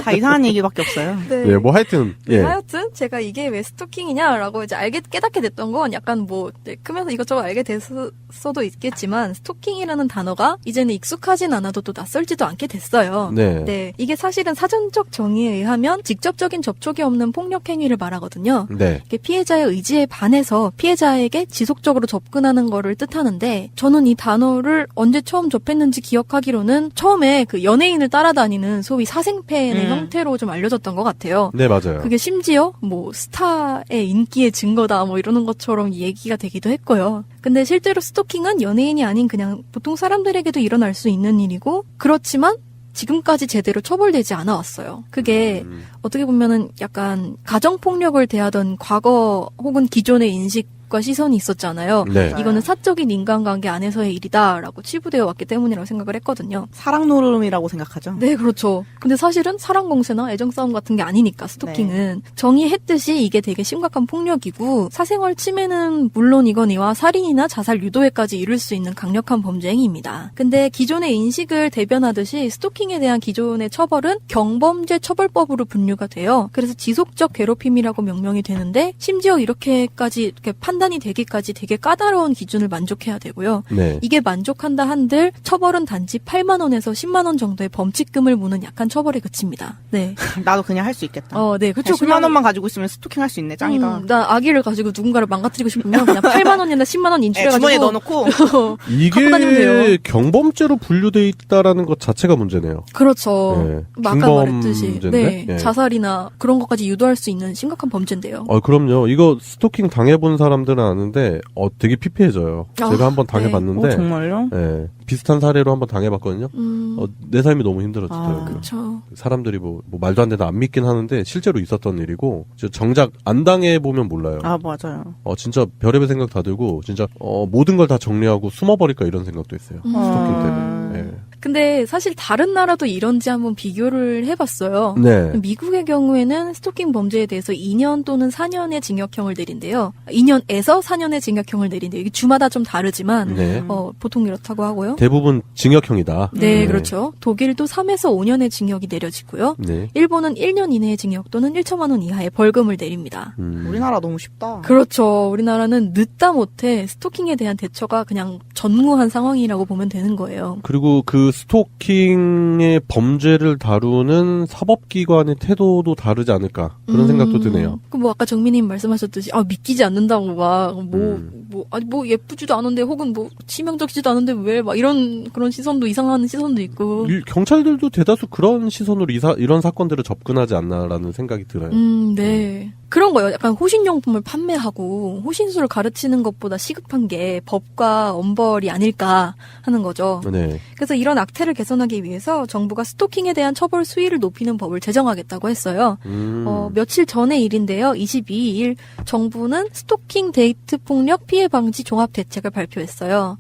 다 이상한 얘기밖에 없어요. 네. 예, 뭐 하여튼. 네, 예. 하여튼 제가 이게 왜 스토킹이냐라고 이제 깨닫게 됐던 건 약간 뭐 크면서 이것저것 알게 됐어도 있겠지만 스토킹이라는 단어가 이제는 익숙하진 않아도 또 낯설지도 않게 됐어요. 네. 이게 사실은 사전적 정의에 의하면 직접적인 접촉이 없는 폭력 행위를 말하거든요. 네. 이게 피해자의 의지에 반해서 피해자에게 지속적으로 접근하는 거를 뜻하는데 저는 이 단어를 언제 처음 접했는지 기억하기로는 처음에 그 연예인을 따라다니는 소위 사생팬의 형태로 좀 알려졌던 것 같아요. 네, 맞아요. 그게 심지어 뭐 스타의 인기의 증거다 뭐 이러는 것처럼 얘기가 되기도 했고요. 근데 실제로 스토킹은 연예인이 아닌 그냥 보통 사람들에게도 일어날 수 있는 일이고 그렇지만 지금까지 제대로 처벌되지 않아 왔어요. 그게 어떻게 보면은 약간 가정폭력을 대하던 과거 혹은 기존의 인식과 시선이 있었잖아요. 네. 이거는 사적인 인간관계 안에서의 일이다라고 치부되어 왔기 때문이라고 생각을 했거든요. 사랑 노름이라고 생각하죠. 네, 그렇죠. 근데 사실은 사랑 공세나 애정 싸움 같은 게 아니니까 스토킹은 정의했듯이 이게 되게 심각한 폭력이고 사생활 침해는 물론이거니와 살인이나 자살 유도에까지 이를 수 있는 강력한 범죄 행위입니다. 근데 기존의 인식을 대변하듯이 스토킹에 대한 기존의 처벌은 경범죄 처벌법으로 분류가 돼요. 그래서 지속적 괴롭힘이라고 명명이 되는데 심지어 이렇게까지 이렇게 판단이 되기까지 되게 까다로운 기준을 만족해야 되고요. 네. 이게 만족한다 한들 처벌은 단지 8만 원에서 10만 원 정도의 범칙금을 무는 약한 처벌에 그칩니다. 네. 나도 그냥 할 수 있겠다. 네, 그렇죠. 10만 원만 가지고 있으면 스토킹 할 수 있네. 짱이다. 나 아기를 가지고 누군가를 망가뜨리고 싶으면 그냥 8만 원이나 10만 원 인출해가지고 주머니에 넣어놓고 갖고 다니면 돼요. 이게 경범죄로 분류돼 있다라는 것 자체가 문제네요. 그렇죠. 네. 아까 말했듯이 중범죄인데? 네. 자살이나 그런 것까지 유도할 수 있는 심각한 범죄인데요. 그럼요. 이거 스토킹 당해본 사람들은 아는데 되게 피폐해져요. 제가 한번 당해봤는데 정말요? 네. 비슷한 사례로 한번 당해봤거든요. 내 삶이 너무 힘들었어요. 그렇죠. 사람들이 뭐 말도 안 되다 안 믿긴 하는데 실제로 있었던 일이고 정작 안 당해보면 몰라요. 맞아요. 진짜 별의별 생각 다 들고 진짜 모든 걸 다 정리하고 숨어버릴까 이런 생각도 있어요. 스토킹 때문에. 네. 근데 사실 다른 나라도 이런지 한번 비교를 해봤어요. 네. 미국의 경우에는 스토킹 범죄에 대해서 2년 또는 4년의 징역형을 내린대요. 2년에서 4년의 징역형을 내린대요. 이게 주마다 좀 다르지만 네. 보통 이렇다고 하고요. 대부분 징역형이다. 네, 그렇죠. 독일도 3에서 5년의 징역이 내려지고요. 네. 일본은 1년 이내의 징역 또는 1천만 원 이하의 벌금을 내립니다. 우리나라 너무 쉽다. 그렇죠. 우리나라는 늦다 못해 스토킹에 대한 대처가 그냥 전무한 상황이라고 보면 되는 거예요. 그리고 그 스토킹의 범죄를 다루는 사법기관의 태도도 다르지 않을까 그런 생각도 드네요. 뭐 아까 정민님 말씀하셨듯이 믿기지 않는다고 막 뭐 예쁘지도 않은데 혹은 뭐 치명적이지도 않은데 왜 막 이런 그런 시선도 이상한 시선도 있고. 경찰들도 대다수 그런 시선으로 이런 사건들을 접근하지 않나라는 생각이 들어요. 네. 그런 거예요. 약간 호신용품을 판매하고 호신술을 가르치는 것보다 시급한 게 법과 엄벌이 아닐까 하는 거죠. 네. 그래서 이런 악태를 개선하기 위해서 정부가 스토킹에 대한 처벌 수위를 높이는 법을 제정하겠다고 했어요. 며칠 전의 일인데요. 22일 정부는 스토킹 데이트 폭력 피해 방지 종합 대책을 발표했어요.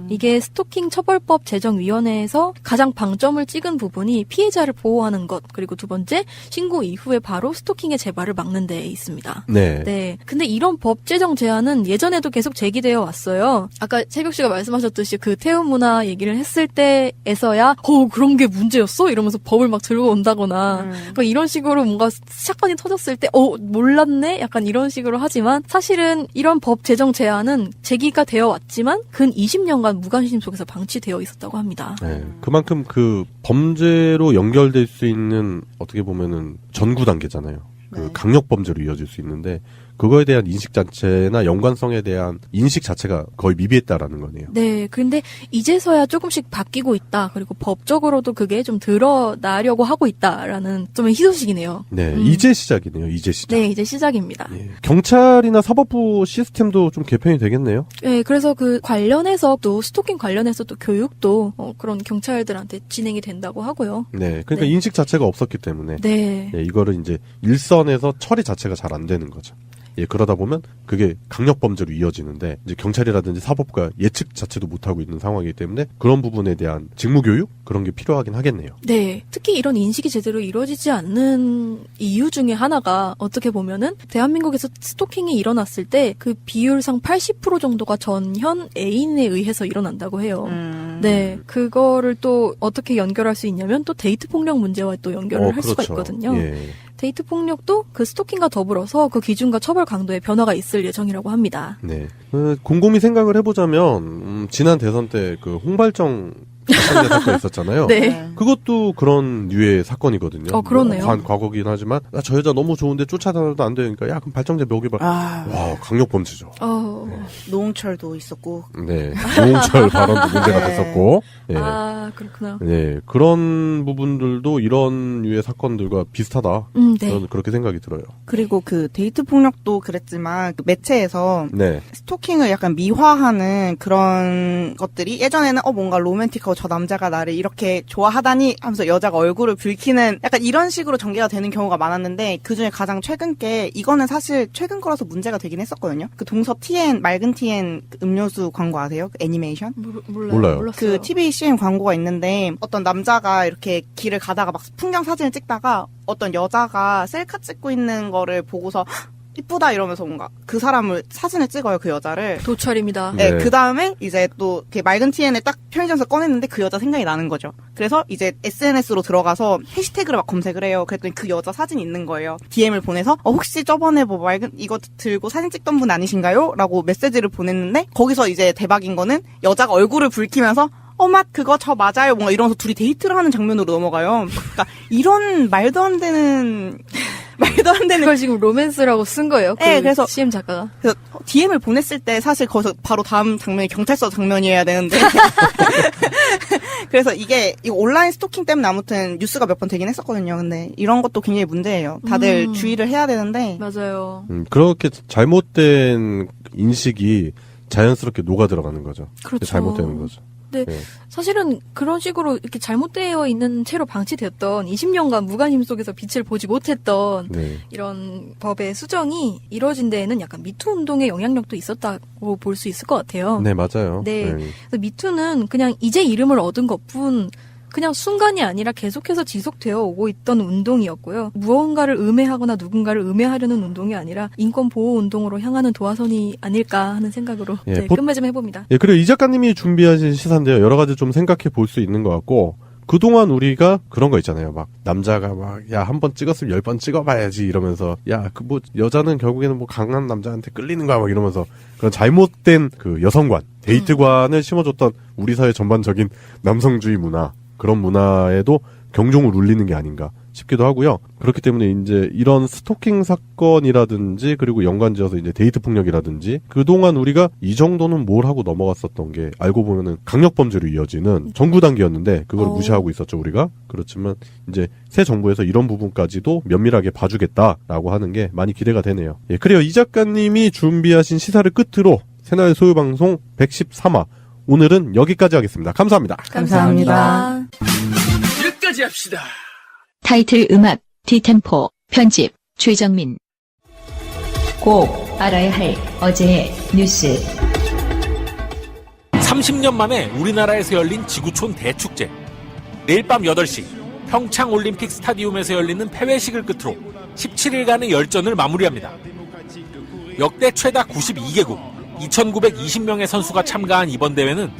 이게 스토킹 처벌법 제정위원회에서 가장 방점을 찍은 부분이 피해자를 보호하는 것, 그리고 두 번째 신고 이후에 바로 스토킹의 재발을 막는 데 있습니다. 네. 근데 이런 법 제정 제안은 예전에도 계속 제기되어 왔어요. 아까 채벽 씨가 말씀하셨듯이 그 태우 문화 얘기를 했을 때에서야 그런 게 문제였어? 이러면서 법을 막 들고 온다거나 그러니까 이런 식으로 뭔가 사건이 터졌을 때 몰랐네? 약간 이런 식으로 하지만 사실은 이런 법 제정 제안은 제기가 되어 왔지만 근 20년간 무관심 속에서 방치되어 있었다고 합니다. 네. 그만큼 그 범죄로 연결될 수 있는 어떻게 보면은 전구 단계잖아요. 그 강력 범죄로 이어질 수 있는데 그거에 대한 인식 자체나 연관성에 대한 인식 자체가 거의 미비했다라는 거네요. 네, 그런데 이제서야 조금씩 바뀌고 있다. 그리고 법적으로도 그게 좀 드러나려고 하고 있다라는 좀 희소식이네요. 네, 이제 시작이네요. 이제 시작. 네, 이제 시작입니다. 예. 경찰이나 사법부 시스템도 좀 개편이 되겠네요. 네, 그래서 그 관련해서 또 스토킹 관련해서 또 교육도 그런 경찰들한테 진행이 된다고 하고요. 네, 그러니까 인식 자체가 없었기 때문에 네, 이거를 이제 일선에서 처리 자체가 잘 안 되는 거죠. 예, 그러다 보면 그게 강력범죄로 이어지는데 이제 경찰이라든지 사법가 예측 자체도 못하고 있는 상황이기 때문에 그런 부분에 대한 직무교육 그런 게 필요하긴 하겠네요. 네. 특히 이런 인식이 제대로 이루어지지 않는 이유 중에 하나가 어떻게 보면은 대한민국에서 스토킹이 일어났을 때 그 비율상 80% 정도가 전현 애인에 의해서 일어난다고 해요. 네. 그거를 또 어떻게 연결할 수 있냐면 또 데이트 폭력 문제와 또 연결을 할 수가 있거든요. 예. 데이트 폭력도 그 스토킹과 더불어서 그 기준과 처벌 강도의 변화가 있을 예정이라고 합니다. 네. 곰곰이 생각을 해보자면 지난 대선 때 그 홍발정 사건 있었잖아요. 네. 그것도 그런 류의 사건이거든요. 그렇네요. 과거긴 하지만 저 여자 너무 좋은데 쫓아다녀도 안 되니까 야 그럼 발정제 먹여봐. 와 강력범죄죠. 노홍철도 있었고. 네. 노홍철 발언도 문제가 됐었고. 네. 그렇구나. 네. 그런 부분들도 이런 류의 사건들과 비슷하다. 네. 저는 그렇게 생각이 들어요. 그리고 그 데이트 폭력도 그랬지만 그 매체에서 네. 스토킹을 약간 미화하는 그런 것들이 예전에는 뭔가 로맨틱하고 저 남자가 나를 이렇게 좋아하다니 하면서 여자가 얼굴을 붉히는 약간 이런 식으로 전개가 되는 경우가 많았는데 그중에 가장 최근 게 이거는 사실 최근 거라서 문제가 되긴 했었거든요. 그 동서 TN 맑은 TN 음료수 광고 아세요? 그 애니메이션? 몰라요. 몰랐어요. 그 TV CM 광고가 있는데 어떤 남자가 이렇게 길을 가다가 막 풍경 사진을 찍다가 어떤 여자가 셀카 찍고 있는 거를 보고서 이쁘다 이러면서 뭔가 그 사람을 사진을 찍어요, 그 여자를. 도철입니다. 네, 네. 그 다음에 이제 또 맑은 TN에 딱 편의점에서 꺼냈는데 그 여자 생각이 나는 거죠. 그래서 이제 SNS로 들어가서 해시태그를 막 검색을 해요. 그랬더니 그 여자 사진이 있는 거예요. DM을 보내서 혹시 저번에 뭐 맑은 이거 들고 사진 찍던 분 아니신가요? 라고 메시지를 보냈는데 거기서 이제 대박인 거는 여자가 얼굴을 붉히면서 맛 그거 저 맞아요. 뭔가 이러면서 둘이 데이트를 하는 장면으로 넘어가요. 그러니까 이런 말도 안 되는 그걸 지금 로맨스라고 쓴 거예요. 네, 그래서 CM 작가가. 그래서 DM을 보냈을 때 사실 거기서 바로 다음 장면이 경찰서 장면이어야 되는데 그래서 이거 온라인 스토킹 때문에 아무튼 뉴스가 몇 번 되긴 했었거든요. 근데 이런 것도 굉장히 문제예요. 다들 주의를 해야 되는데 맞아요. 그렇게 잘못된 인식이 자연스럽게 녹아 들어가는 거죠. 그렇죠. 잘못되는 거죠. 네. 사실은 그런 식으로 이렇게 잘못되어 있는 채로 방치되었던 20년간 무관심 속에서 빛을 보지 못했던 이런 법의 수정이 이루어진 데에는 약간 미투 운동의 영향력도 있었다고 볼 수 있을 것 같아요. 네, 맞아요. 네. 그래서 미투는 그냥 이제 이름을 얻은 것뿐 그냥 순간이 아니라 계속해서 지속되어 오고 있던 운동이었고요. 무언가를 음해하거나 누군가를 음해하려는 운동이 아니라 인권 보호 운동으로 향하는 도화선이 아닐까 하는 생각으로 끝맺음 좀 해봅니다. 예, 그리고 이 작가님이 준비하신 시사인데요. 여러 가지 좀 생각해 볼 수 있는 것 같고 그동안 우리가 그런 거 있잖아요. 막 남자가 막 야 한 번 찍었으면 10번 찍어봐야지 이러면서 야 그 뭐 여자는 결국에는 뭐 강한 남자한테 끌리는 거야 막 이러면서 그런 잘못된 그 여성관, 데이트관을 심어줬던 우리 사회 전반적인 남성주의 문화 그런 문화에도 경종을 울리는 게 아닌가 싶기도 하고요. 그렇기 때문에 이제 이런 스토킹 사건이라든지 그리고 연관지어서 이제 데이트 폭력이라든지 그동안 우리가 이 정도는 뭘 하고 넘어갔었던 게 알고 보면은 강력범죄로 이어지는 정부 단계였는데 그걸 무시하고 있었죠, 우리가. 그렇지만 이제 새 정부에서 이런 부분까지도 면밀하게 봐주겠다라고 하는 게 많이 기대가 되네요. 예, 그래요. 이 작가님이 준비하신 시사를 끝으로 새날 소유방송 113화 오늘은 여기까지 하겠습니다. 감사합니다. 감사합니다. 여기까지 합시다. 타이틀 음악, 디템포, 편집, 최정민. 꼭 알아야 할 어제의 뉴스. 30년 만에 우리나라에서 열린 지구촌 대축제. 내일 밤 8시 평창올림픽 스타디움에서 열리는 폐회식을 끝으로 17일간의 열전을 마무리합니다. 역대 최다 92개국 2,920명의 선수가 참가한 이번 대회는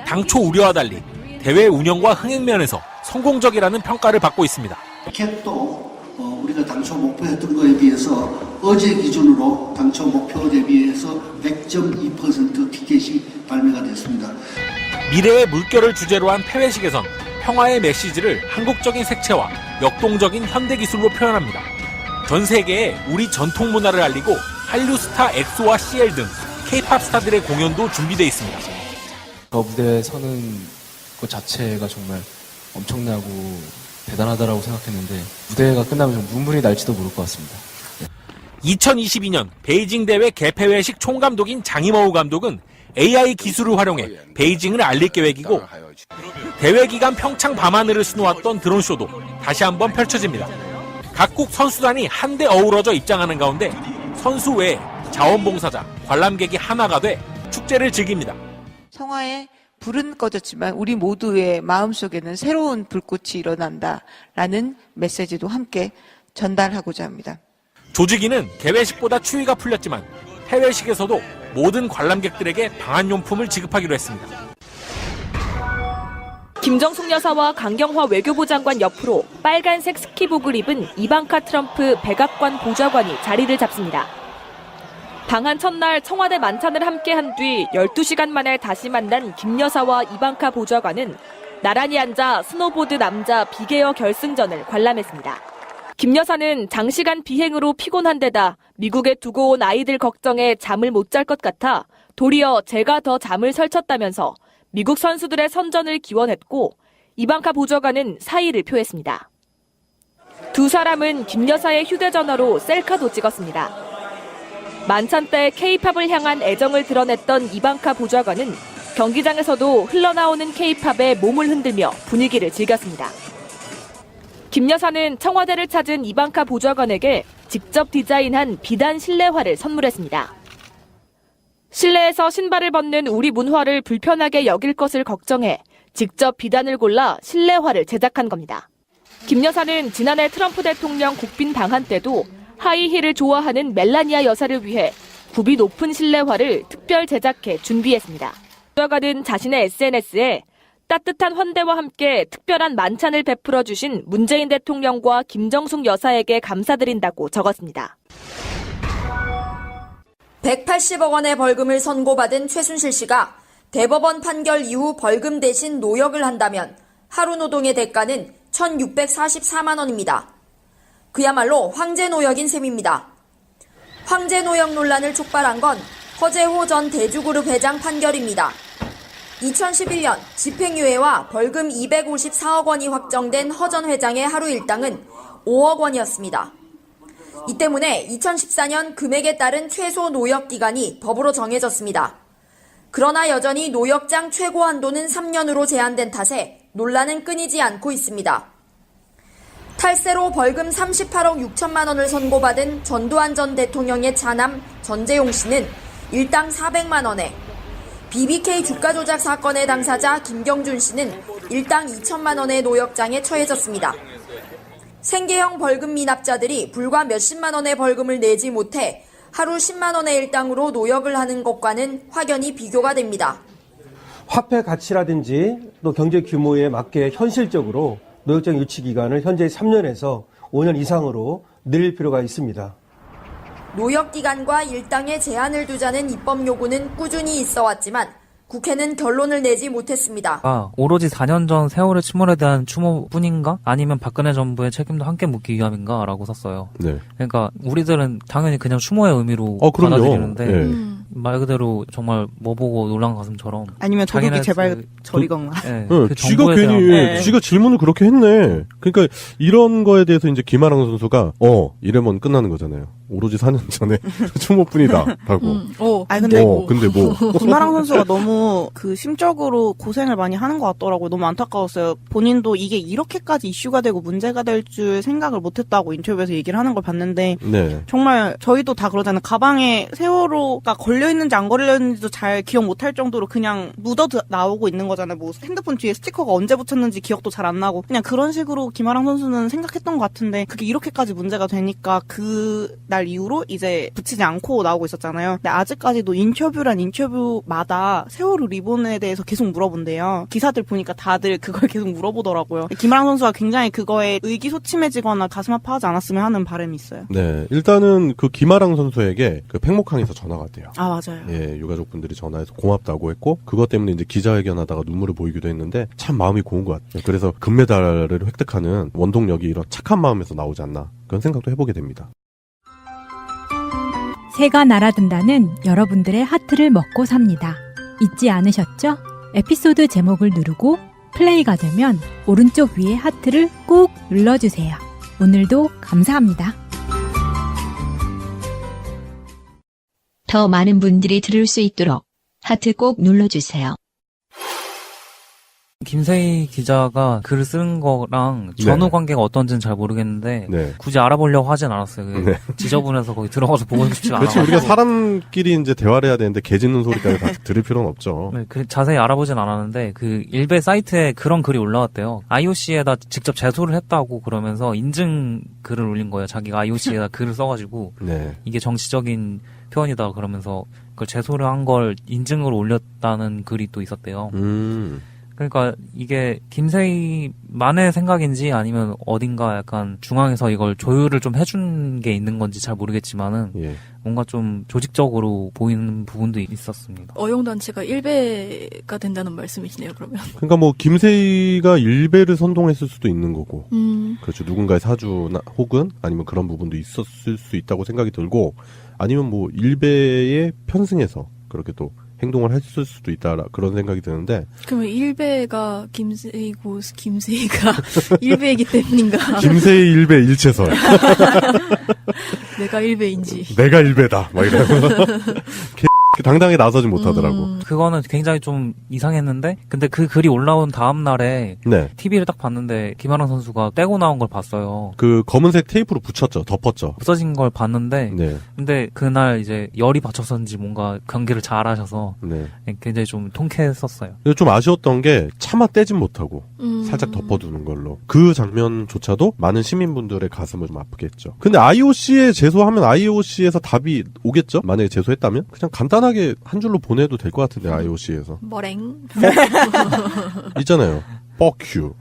당초 우려와 달리 대회 운영과 흥행 면에서 성공적이라는 평가를 받고 있습니다. 캡도 우리가 당초 목표했던 거에 비해서 어제 기준으로 당초 목표 대비해서 100.2% 티켓이 발매가 됐습니다. 미래의 물결을 주제로 한 폐회식에선 평화의 메시지를 한국적인 색채와 역동적인 현대기술로 표현합니다. 전 세계에 우리 전통 문화를 알리고 한류 스타 엑소와 CL 등 K-팝 스타들의 공연도 준비되어 있습니다. 무대에 서는 것 자체가 정말 엄청나고 대단하다라고 생각했는데 무대가 끝나면 좀 눈물이 날지도 모를 것 같습니다. 2022년 베이징 대회 개폐회식 총감독인 장이머우 감독은 AI 기술을 활용해 베이징을 알릴 계획이고 대회 기간 평창 밤하늘을 수놓았던 드론쇼도 다시 한번 펼쳐집니다. 각국 선수단이 한데 어우러져 입장하는 가운데 선수 외에 자원봉사자, 관람객이 하나가 돼 축제를 즐깁니다. 성화에 불은 꺼졌지만 우리 모두의 마음속에는 새로운 불꽃이 일어난다라는 메시지도 함께 전달하고자 합니다. 조직위는 개회식보다 추위가 풀렸지만 해외식에서도 모든 관람객들에게 방한용품을 지급하기로 했습니다. 김정숙 여사와 강경화 외교부 장관 옆으로 빨간색 스키복을 입은 이방카 트럼프 백악관 보좌관이 자리를 잡습니다. 방한 첫날 청와대 만찬을 함께한 뒤 12시간 만에 다시 만난 김 여사와 이방카 보좌관은 나란히 앉아 스노보드 남자 비계어 결승전을 관람했습니다. 김 여사는 장시간 비행으로 피곤한 데다 미국에 두고 온 아이들 걱정에 잠을 못 잘 것 같아 도리어 제가 더 잠을 설쳤다면서 미국 선수들의 선전을 기원했고 이방카 보좌관은 사의를 표했습니다. 두 사람은 김 여사의 휴대전화로 셀카도 찍었습니다. 만찬 때 K-팝을 향한 애정을 드러냈던 이방카 보좌관은 경기장에서도 흘러나오는 K-팝에 몸을 흔들며 분위기를 즐겼습니다. 김 여사는 청와대를 찾은 이방카 보좌관에게 직접 디자인한 비단 실내화를 선물했습니다. 실내에서 신발을 벗는 우리 문화를 불편하게 여길 것을 걱정해 직접 비단을 골라 실내화를 제작한 겁니다. 김 여사는 지난해 트럼프 대통령 국빈 방한 때도 하이힐을 좋아하는 멜라니아 여사를 위해 굽이 높은 실내화를 특별 제작해 준비했습니다. 보좌관은 자신의 SNS에 따뜻한 환대와 함께 특별한 만찬을 베풀어 주신 문재인 대통령과 김정숙 여사에게 감사드린다고 적었습니다. 180억 원의 벌금을 선고받은 최순실 씨가 대법원 판결 이후 벌금 대신 노역을 한다면 하루 노동의 대가는 1,644만 원입니다. 그야말로 황제 노역인 셈입니다. 황제 노역 논란을 촉발한 건 허재호 전 대주그룹 회장 판결입니다. 2011년 집행유예와 벌금 254억 원이 확정된 허 전 회장의 하루 일당은 5억 원이었습니다. 이 때문에 2014년 금액에 따른 최소 노역 기간이 법으로 정해졌습니다. 그러나 여전히 노역장 최고 한도는 3년으로 제한된 탓에 논란은 끊이지 않고 있습니다. 탈세로 벌금 38억 6천만 원을 선고받은 전두환 전 대통령의 차남 전재용 씨는 일당 400만 원에, BBK 주가 조작 사건의 당사자 김경준 씨는 일당 2천만 원의 노역장에 처해졌습니다. 생계형 벌금 미납자들이 불과 몇십만 원의 벌금을 내지 못해 하루 10만 원의 일당으로 노역을 하는 것과는 확연히 비교가 됩니다. 화폐 가치라든지 또 경제 규모에 맞게 현실적으로 노역장 유치 기간을 현재 3년에서 5년 이상으로 늘릴 필요가 있습니다. 노역 기간과 일당에 제한을 두자는 입법 요구는 꾸준히 있어 왔지만 국회는 결론을 내지 못했습니다. 오로지 4년 전 세월의 침몰에 대한 추모뿐인가? 아니면 박근혜 정부의 책임도 함께 묻기 위함인가? 라고 썼어요. 네. 그러니까 우리들은 당연히 그냥 추모의 의미로 받아들이는데 네. 말 그대로 정말 뭐 보고 놀란 가슴처럼 아니면 도둑이 제발 저리건가. 그 쥐가 괜히 쥐가 질문을 그렇게 했네. 그러니까 이런 거에 대해서 이제 김아랑 선수가 이러면 끝나는 거잖아요. 오로지 4년 전에 추모뿐이다 라고. 근데 뭐 김아랑 선수가 너무 그 심적으로 고생을 많이 하는 것 같더라고요. 너무 안타까웠어요. 본인도 이게 이렇게까지 이슈가 되고 문제가 될 줄 생각을 못했다고 인터뷰에서 얘기를 하는 걸 봤는데 정말 저희도 다 그러잖아요. 가방에 세월호가 걸려있는지 안 걸려있는지도 잘 기억 못할 정도로 그냥 묻어 나오고 있는 거잖아요. 뭐 핸드폰 뒤에 스티커가 언제 붙였는지 기억도 잘 안 나고 그냥 그런 식으로 김아랑 선수는 생각했던 것 같은데 그게 이렇게까지 문제가 되니까 그날 이후로 이제 붙이지 않고 나오고 있었잖아요. 근데 아직까지도 인터뷰란 인터뷰마다 세월호 리본에 대해서 계속 물어본대요. 기사들 보니까 다들 그걸 계속 물어보더라고요. 김아랑 선수가 굉장히 그거에 의기소침해지거나 가슴 아파하지 않았으면 하는 바람이 있어요. 네, 일단은 그 김아랑 선수에게 그 팽목항에서 전화가 왔대요. 맞아요. 예, 유가족분들이 전화해서 고맙다고 했고 그것 때문에 이제 기자회견하다가 눈물을 보이기도 했는데 참 마음이 고운 것 같아요. 그래서 금메달을 획득하는 원동력이 이런 착한 마음에서 나오지 않나 그런 생각도 해보게 됩니다. 새가 날아든다는 여러분들의 하트를 먹고 삽니다. 잊지 않으셨죠? 에피소드 제목을 누르고 플레이가 되면 오른쪽 위에 하트를 꾹 눌러주세요. 오늘도 감사합니다. 더 많은 분들이 들을 수 있도록 하트 꼭 눌러주세요. 김세희 기자가 글을 쓴 거랑 전후 관계가 어떤지는 잘 모르겠는데 굳이 알아보려고 하진 않았어요. 지저분해서 거기 들어가서 보고 싶지가 않아요. 그렇지, 우리가 사람끼리 이제 대화를 해야 되는데 개 짖는 소리까지 다 들을 필요는 없죠. 네, 자세히 알아보진 않았는데 그 일베 사이트에 그런 글이 올라왔대요. IOC에다 직접 제소를 했다고 그러면서 인증 글을 올린 거예요. 자기가 IOC에다 글을 써가지고 이게 정치적인 표현이다 그러면서 그걸 제소를 한 걸 인증으로 올렸다는 글이 또 있었대요. 그러니까 이게 김세희만의 생각인지 아니면 어딘가 약간 중앙에서 이걸 조율을 좀 해준 게 있는 건지 잘 모르겠지만은 뭔가 좀 조직적으로 보이는 부분도 있었습니다. 어용단체가 일베가 된다는 말씀이시네요, 그러면. 그러니까 뭐 김세희가 일베를 선동했을 수도 있는 거고, 그렇죠. 누군가의 사주나 혹은 아니면 그런 부분도 있었을 수 있다고 생각이 들고, 아니면 뭐 일베에 편승해서 그렇게 또 행동을 했을 수도 있다 그런 생각이 드는데. 그러면 일베가 김세희고 김세희가 일베이기 때문인가? 김세희 일베 일체설. 내가 일베인지. 내가 일베다. 막 이러면서 당당히 나서지 못하더라고. 그거는 굉장히 좀 이상했는데, 근데 그 글이 올라온 다음 날에 TV를 딱 봤는데 김연아 선수가 떼고 나온 걸 봤어요. 그 검은색 테이프로 붙였죠, 덮었죠. 없어진 걸 봤는데, 근데 그날 이제 열이 받쳐서인지 뭔가 경기를 잘하셔서 굉장히 좀 통쾌했었어요. 좀 아쉬웠던 게 차마 떼진 못하고 살짝 덮어두는 걸로. 그 장면조차도 많은 시민분들의 가슴을 좀 아프게 했죠. 근데 IOC에 제소하면 IOC에서 답이 오겠죠? 만약에 제소했다면? 그냥 간단하게 한 줄로 보내도 될 것 같은데, IOC에서. 뭐랭? 있잖아요. Fuck you.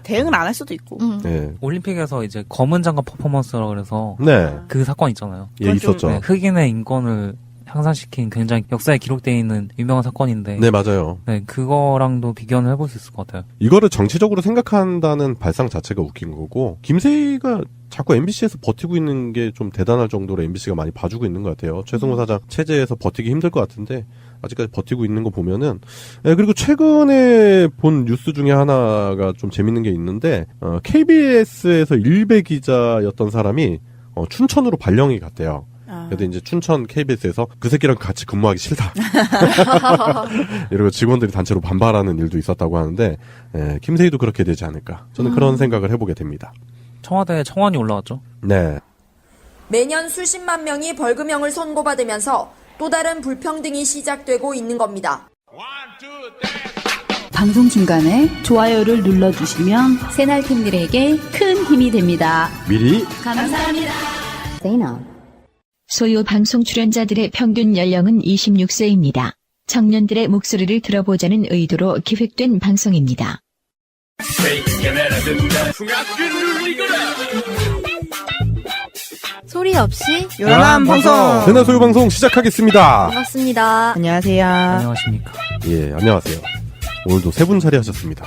대응을 안 할 수도 있고. 올림픽에서 이제 검은 장갑 퍼포먼스라 그래서 그 사건 있잖아요. 있었죠. 흑인의 인권을 향상시킨 굉장히 역사에 기록되어 있는 유명한 사건인데. 네, 맞아요. 그거랑도 비교를 해볼 수 있을 것 같아요. 이거를 정치적으로 생각한다는 발상 자체가 웃긴 거고, 김세희가 자꾸 MBC에서 버티고 있는 게 좀 대단할 정도로 MBC가 많이 봐주고 있는 것 같아요. 최승호 사장 체제에서 버티기 힘들 것 같은데 아직까지 버티고 있는 거 보면은. 그리고 최근에 본 뉴스 중에 하나가 좀 재밌는 게 있는데, KBS에서 일베 기자였던 사람이 춘천으로 발령이 갔대요. 그래도 이제 춘천 KBS에서 그 새끼랑 같이 근무하기 싫다. 이러고 직원들이 단체로 반발하는 일도 있었다고 하는데, 김세희도 그렇게 되지 않을까. 저는 그런 생각을 해보게 됩니다. 청와대에 청원이 올라왔죠. 네. 매년 수십만 명이 벌금형을 선고받으면서 또 다른 불평등이 시작되고 있는 겁니다. 방송 중간에 좋아요를 눌러주시면 새날팀들에게 큰 힘이 됩니다. 미리 감사합니다. 소요 방송 출연자들의 평균 연령은 26세입니다. 청년들의 목소리를 들어보자는 의도로 기획된 방송입니다. 소리 없이 요란한 방송. 새날 소요 방송 시작하겠습니다. 반갑습니다. 안녕하세요. 안녕하십니까. 예, 안녕하세요. 오늘도 세 분 자리하셨습니다.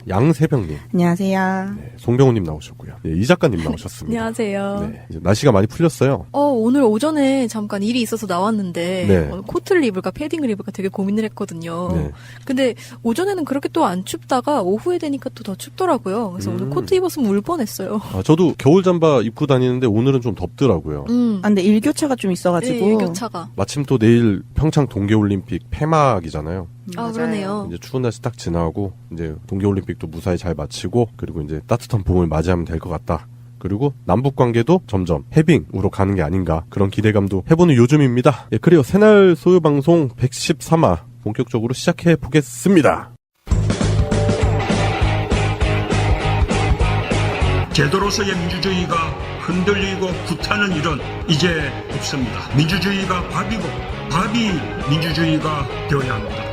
양세병님. 안녕하세요. 네, 송병호님 나오셨고요. 네, 이 작가님 나오셨습니다. 안녕하세요. 네, 이제 날씨가 많이 풀렸어요. 오늘 오전에 잠깐 일이 있어서 나왔는데 네. 코트를 입을까 패딩을 입을까 되게 고민을 했거든요. 네. 근데 오전에는 그렇게 또 안 춥다가 오후에 되니까 또 더 춥더라고요. 그래서 오늘 코트 입었으면 울 뻔했어요. 저도 겨울 잠바 입고 다니는데 오늘은 좀 덥더라고요. 근데 일교차가 좀 있어가지고. 네, 일교차가. 마침 또 내일 평창 동계올림픽 폐막이잖아요. 그러네요. 이제 추운 날씨 딱 지나고 이제 동계올림픽도 무사히 잘 마치고 그리고 이제 따뜻한 봄을 맞이하면 될 것 같다. 그리고 남북 관계도 점점 해빙으로 가는 게 아닌가 그런 기대감도 해보는 요즘입니다. 예, 그래요. 새날 소요 방송 113화 본격적으로 시작해 보겠습니다. 제도로서의 민주주의가 흔들리고 구타는 일은 이제 없습니다. 민주주의가 밥이고 밥이 민주주의가 되어야 합니다.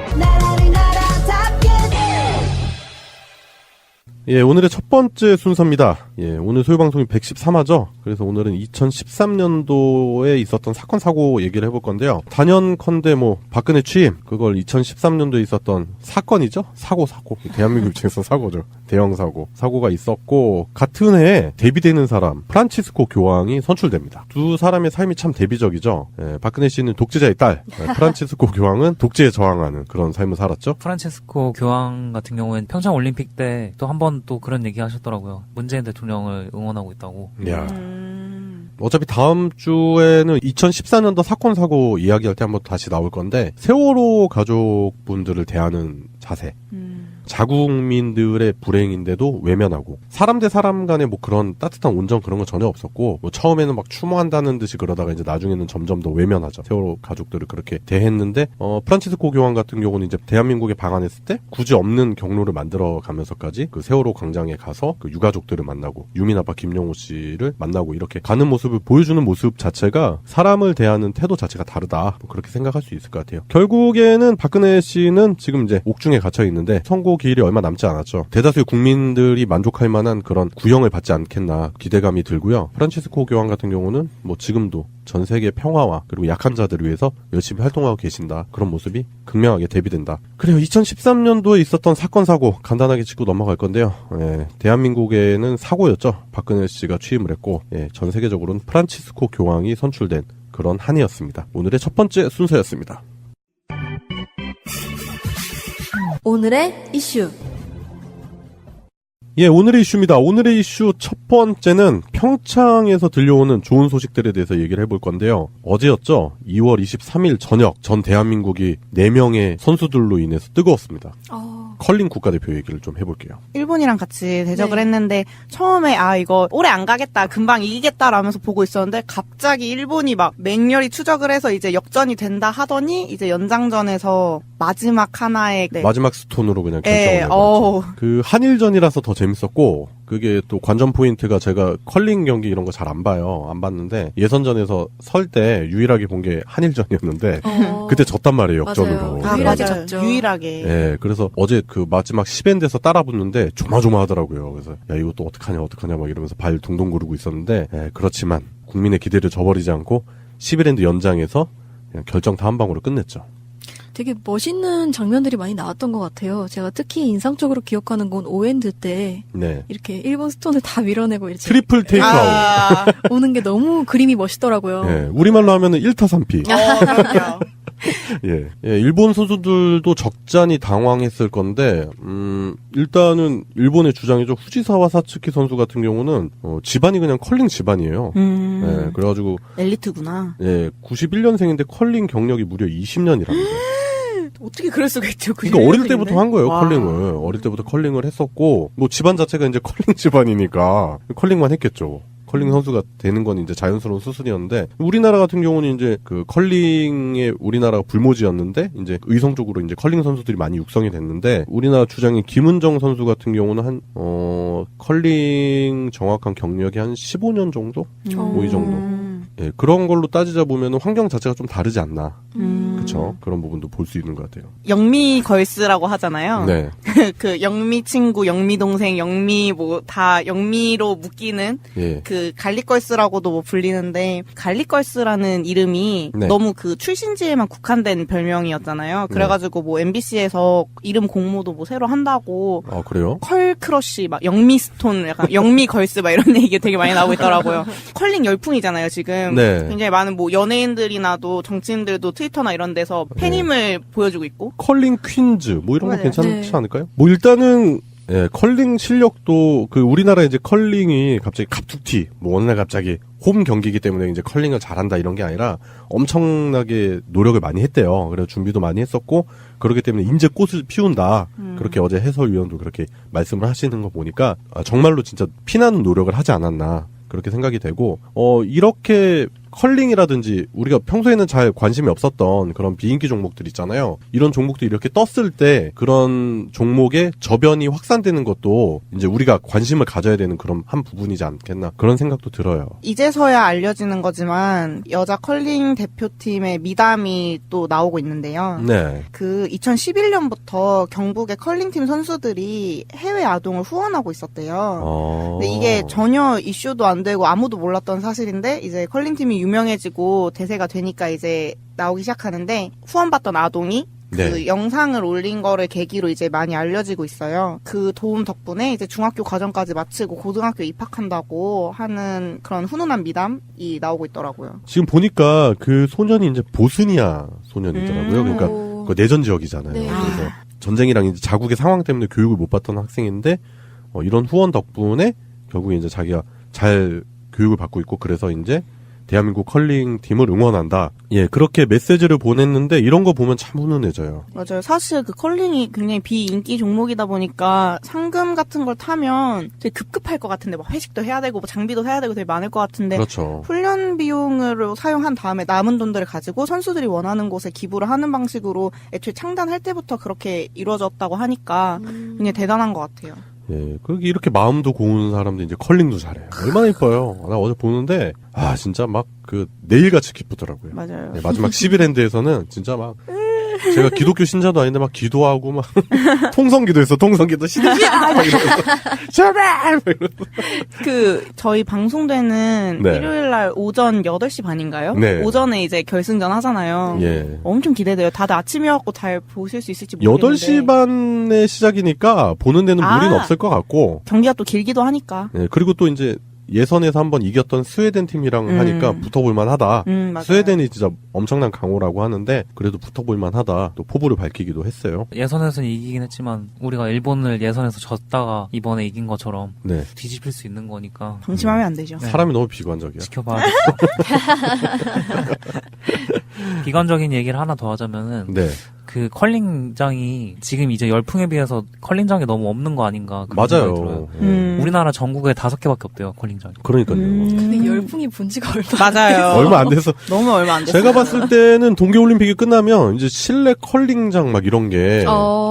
예, 오늘의 첫 번째 순서입니다. 예, 오늘 소요방송이 113화죠. 그래서 오늘은 2013년도에 있었던 사건, 사고 얘기를 해볼 건데요. 단연컨대 박근혜 취임, 그걸 2013년도에 있었던 사건이죠? 사고. 대한민국 입장에서 사고죠. 대형 사고. 사고가 있었고, 같은 해에 데뷔되는 사람, 프란치스코 교황이 선출됩니다. 두 사람의 삶이 참 대비적이죠. 예, 박근혜 씨는 독재자의 딸, 프란치스코 교황은 독재에 저항하는 그런 삶을 살았죠. 프란치스코 교황 같은 경우에는 평창 올림픽 때 또 한 번 또 그런 얘기 하셨더라고요. 문재인 대통령을 응원하고 있다고. 야. 어차피 다음 주에는 2014년도 사건 사고 이야기할 때 한번 다시 나올 건데 세월호 가족분들을 대하는 자세. 자국민들의 불행인데도 외면하고 사람 대 사람 간에 뭐 그런 따뜻한 온정 그런 거 전혀 없었고 뭐 처음에는 막 추모한다는 듯이 그러다가 이제 나중에는 점점 더 외면하죠. 세월호 가족들을 그렇게 대했는데 프란치스코 교황 같은 경우는 이제 대한민국에 방한했을 때 굳이 없는 경로를 만들어 가면서까지 그 세월호 광장에 가서 그 유가족들을 만나고 유민 아빠 김영호 씨를 만나고 이렇게 가는 모습을 보여주는 모습 자체가 사람을 대하는 태도 자체가 다르다. 뭐 그렇게 생각할 수 있을 것 같아요. 결국에는 박근혜 씨는 지금 이제 옥중에 갇혀 있는데 선고 기일이 얼마 남지 않았죠. 대다수의 국민들이 만족할 만한 그런 구형을 받지 않겠나 기대감이 들고요. 프란치스코 교황 같은 경우는 뭐 지금도 전 세계 평화와 그리고 약한 자들을 위해서 열심히 활동하고 계신다. 그런 모습이 극명하게 대비된다. 그래요. 2013년도에 있었던 사건 사고 간단하게 짚고 넘어갈 건데요. 대한민국에는 사고였죠. 박근혜 씨가 취임을 했고 전 세계적으로는 프란치스코 교황이 선출된 그런 한 해였습니다. 오늘의 첫 번째 순서였습니다. 오늘의 이슈. 예, 오늘의 이슈입니다. 오늘의 이슈 첫 번째는 평창에서 들려오는 좋은 소식들에 대해서 얘기를 해볼 건데요. 어제였죠. 2월 23일 저녁 전 대한민국이 4명의 선수들로 인해서 뜨거웠습니다. 컬링 국가대표 얘기를 좀 해볼게요. 일본이랑 같이 대적을 했는데 처음에 이거 오래 안 가겠다 금방 이기겠다라면서 보고 있었는데 갑자기 일본이 막 맹렬히 추적을 해서 이제 역전이 된다 하더니 이제 연장전에서 마지막 하나의 마지막 스톤으로 그냥 결정을 해버렸죠. 그 한일전이라서 더 재밌었고 그게 또 관전 포인트가 제가 컬링 경기 이런 거 잘 안 봐요. 안 봤는데 예선전에서 설 때 유일하게 본 게 한일전이었는데 그때 졌단 말이에요. 역전으로. 유일하게 졌죠. 유일하게. 예, 그래서 어제 그 마지막 10엔드에서 따라붙는데 조마조마하더라고요. 그래서 야 이거 또 어떡하냐 막 이러면서 발 둥둥 구르고 있었는데 그렇지만 국민의 기대를 저버리지 않고 11엔드 연장에서 그냥 결정타 한 방으로 끝냈죠. 되게 멋있는 장면들이 많이 나왔던 것 같아요. 제가 특히 인상적으로 기억하는 건 5엔드 때 이렇게 일본 스톤을 다 밀어내고 이렇게 트리플 테이크아웃 오는 게 너무 그림이 멋있더라고요. 예, 우리말로 하면은 1타 3피. 그럼요. 예, 일본 선수들도 적잖이 당황했을 건데, 일단은 일본의 주장이죠. 후지사와 사츠키 선수 같은 경우는, 집안이 그냥 컬링 집안이에요. 예, 그래가지고. 엘리트구나. 예, 91년생인데 컬링 경력이 무려 20년이랍니다. 어떻게 그럴 수가 있죠? 그러니까 어릴 때부터 한 거예요, 컬링을. 어릴 때부터 컬링을 했었고, 뭐 집안 자체가 이제 컬링 집안이니까, 컬링만 했겠죠. 컬링 선수가 되는 건 이제 자연스러운 수순이었는데 우리나라 같은 경우는 이제 그 컬링에 우리나라가 불모지였는데 이제 의성적으로 이제 컬링 선수들이 많이 육성이 됐는데 우리나라 주장인 김은정 선수 같은 경우는 컬링 정확한 경력이 한 15년 정도? 뭐 이 정도. 예, 그런 걸로 따지자 보면은 환경 자체가 좀 다르지 않나. 그쵸? 그런 부분도 볼 수 있는 것 같아요. 영미 걸스라고 하잖아요. 네. 그 영미 친구, 영미 동생, 영미 뭐 다 영미로 묶이는 그 갈릭걸스라고도 뭐 불리는데 갈릭걸스라는 이름이 너무 그 출신지에만 국한된 별명이었잖아요. 그래가지고 뭐 MBC에서 이름 공모도 뭐 새로 한다고. 그래요? 컬크러쉬 막 영미 스톤 약간 영미 걸스 막 이런 얘기 되게 많이 나오고 있더라고요. 컬링 열풍이잖아요 지금. 굉장히 많은 뭐 연예인들이나도 정치인들도 트위터나 이런 데서 팬임을 보여주고 있고. 컬링 퀸즈 뭐 이런 거 괜찮지 않을까요? 뭐 일단은 컬링 실력도 그 우리나라 이제 컬링이 갑자기 갑툭튀 뭐 어느 날 갑자기 홈 경기이기 때문에 이제 컬링을 잘한다 이런 게 아니라 엄청나게 노력을 많이 했대요. 그래서 준비도 많이 했었고 그렇기 때문에 이제 꽃을 피운다. 그렇게 어제 해설위원도 그렇게 말씀을 하시는 거 보니까 정말로 진짜 피나는 노력을 하지 않았나. 그렇게 생각이 되고 이렇게 컬링이라든지 우리가 평소에는 잘 관심이 없었던 그런 비인기 종목들 있잖아요. 이런 종목들이 이렇게 떴을 때 그런 종목의 저변이 확산되는 것도 이제 우리가 관심을 가져야 되는 그런 한 부분이지 않겠나 그런 생각도 들어요. 이제서야 알려지는 거지만 여자 컬링 대표팀의 미담이 또 나오고 있는데요. 그 2011년부터 경북의 컬링팀 선수들이 해외 아동을 후원하고 있었대요. 근데 이게 전혀 이슈도 안 되고 아무도 몰랐던 사실인데 이제 컬링팀이 유명해지고 대세가 되니까 이제 나오기 시작하는데 후원받던 아동이 그 영상을 올린 거를 계기로 이제 많이 알려지고 있어요. 그 도움 덕분에 이제 중학교 과정까지 마치고 고등학교 입학한다고 하는 그런 훈훈한 미담이 나오고 있더라고요. 지금 보니까 그 소년이 이제 보스니아 소년이더라고요. 그러니까 그 내전 지역이잖아요. 그래서 전쟁이랑 이제 자국의 상황 때문에 교육을 못 받던 학생인데 이런 후원 덕분에 결국에 이제 자기가 잘 교육을 받고 있고 그래서 이제 대한민국 컬링 팀을 응원한다. 예, 그렇게 메시지를 보냈는데 이런 거 보면 참 훈훈해져요. 맞아요. 사실 그 컬링이 굉장히 비인기 종목이다 보니까 상금 같은 걸 타면 되게 급급할 것 같은데 막 회식도 해야 되고 뭐 장비도 사야 되고 되게 많을 것 같은데 그렇죠. 훈련 비용으로 사용한 다음에 남은 돈들을 가지고 선수들이 원하는 곳에 기부를 하는 방식으로 애초에 창단할 때부터 그렇게 이루어졌다고 하니까 굉장히 대단한 것 같아요. 예, 이렇게 마음도 고운 사람도 이제 컬링도 잘해요. 얼마나 이뻐요. 나 어제 보는데, 진짜 막 내일같이 기쁘더라고요. 맞아요. 네, 마지막 11엔드에서는 진짜 막, 제가 기독교 신자도 아닌데 막 기도하고 막, 통성기도 했어, 통성기도. 신이야! 막 이러면서, 제발! 저희 방송되는 네. 일요일날 오전 8시 반인가요? 네. 오전에 이제 결승전 하잖아요. 예. 엄청 기대돼요. 다들 아침이어갖고 잘 보실 수 있을지 모르겠는데. 8시 반에 시작이니까 보는 데는 무리는 없을 것 같고. 경기가 또 길기도 하니까. 예, 그리고 또 이제 예선에서 한번 이겼던 스웨덴 팀이랑 하니까 붙어볼만 하다. 맞아요. 스웨덴이 진짜 엄청난 강호라고 하는데 그래도 붙어볼만 하다. 또 포부를 밝히기도 했어요. 예선에서는 이기긴 했지만 우리가 일본을 예선에서 졌다가 이번에 이긴 것처럼 네. 뒤집힐 수 있는 거니까 방심하면 안 되죠. 네. 사람이 너무 비관적이야. 지켜봐야 비관적인 얘기를 하나 더 하자면은 네. 그 컬링장이 지금 이제 열풍에 비해서 컬링장이 너무 없는 거 아닌가 그런 맞아요. 생각이 들어요. 우리나라 전국에 5개밖에 없대요 컬링장이. 그러니까요. 근데 열풍이 본 지가 얼마 맞아요. 얼마 안 돼서 너무 얼마 안 됐어요. 제가 봤을 때는 동계올림픽이 끝나면 이제 실내 컬링장 막 이런 게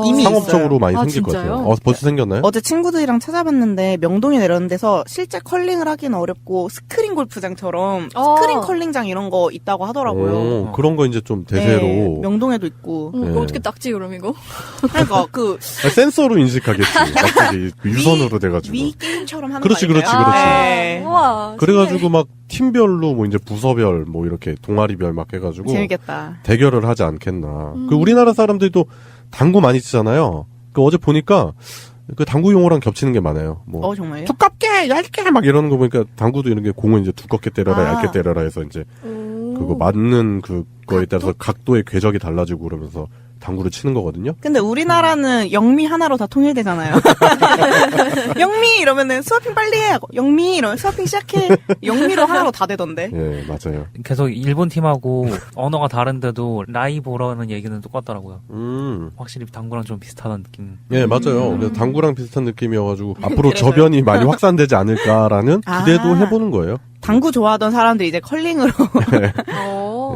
이미 상업적으로 있어요. 많이 아, 생길 진짜요? 것 같아요. 벌써 생겼나요? 어제 친구들이랑 찾아봤는데 명동에 내려는 데서 실제 컬링을 하기는 어렵고 스크린 골프장처럼 스크린 컬링장 이런 거 있다고 하더라고요. 그런 거 이제 좀 대세로. 네, 명동에도 있고. 네. 어떻게 낚지 그럼 이거? 그러니까 센서로 인식하겠지. 갑자기 유선으로 돼가지고. 위 게임처럼 하는 그렇지, 거 아닐까요? 그렇지. 네. 우와. 그래가지고 막 팀별로 뭐 이제 부서별 뭐 이렇게 동아리별 막 해가지고 재밌겠다. 대결을 하지 않겠나. 그 우리나라 사람들이 또 당구 많이 치잖아요. 어제 보니까 그 당구 용어랑 겹치는 게 많아요. 뭐 정말요? 두껍게 얇게 막 이러는 거 보니까 당구도 이런 게 공을 이제 두껍게 때려라 얇게 때려라 해서 이제 그거 맞는 그거에 따라서 각도의 궤적이 달라지고 그러면서 당구를 치는 거거든요. 근데 우리나라는 영미 하나로 다 통일되잖아요. 영미 이러면은 스와핑 빨리 해. 영미 이러면 스와핑 시작해. 영미로 하나로 다 되던데. 예, 맞아요. 계속 일본 팀하고 언어가 다른데도 라이보라는 얘기는 똑같더라고요. 확실히 당구랑 좀 비슷하다는 느낌. 예, 맞아요. 그래서 당구랑 비슷한 느낌이어가지고 앞으로 저변이 많이 확산되지 않을까라는 기대도 해보는 거예요. 당구 좋아하던 사람들이 이제 컬링으로.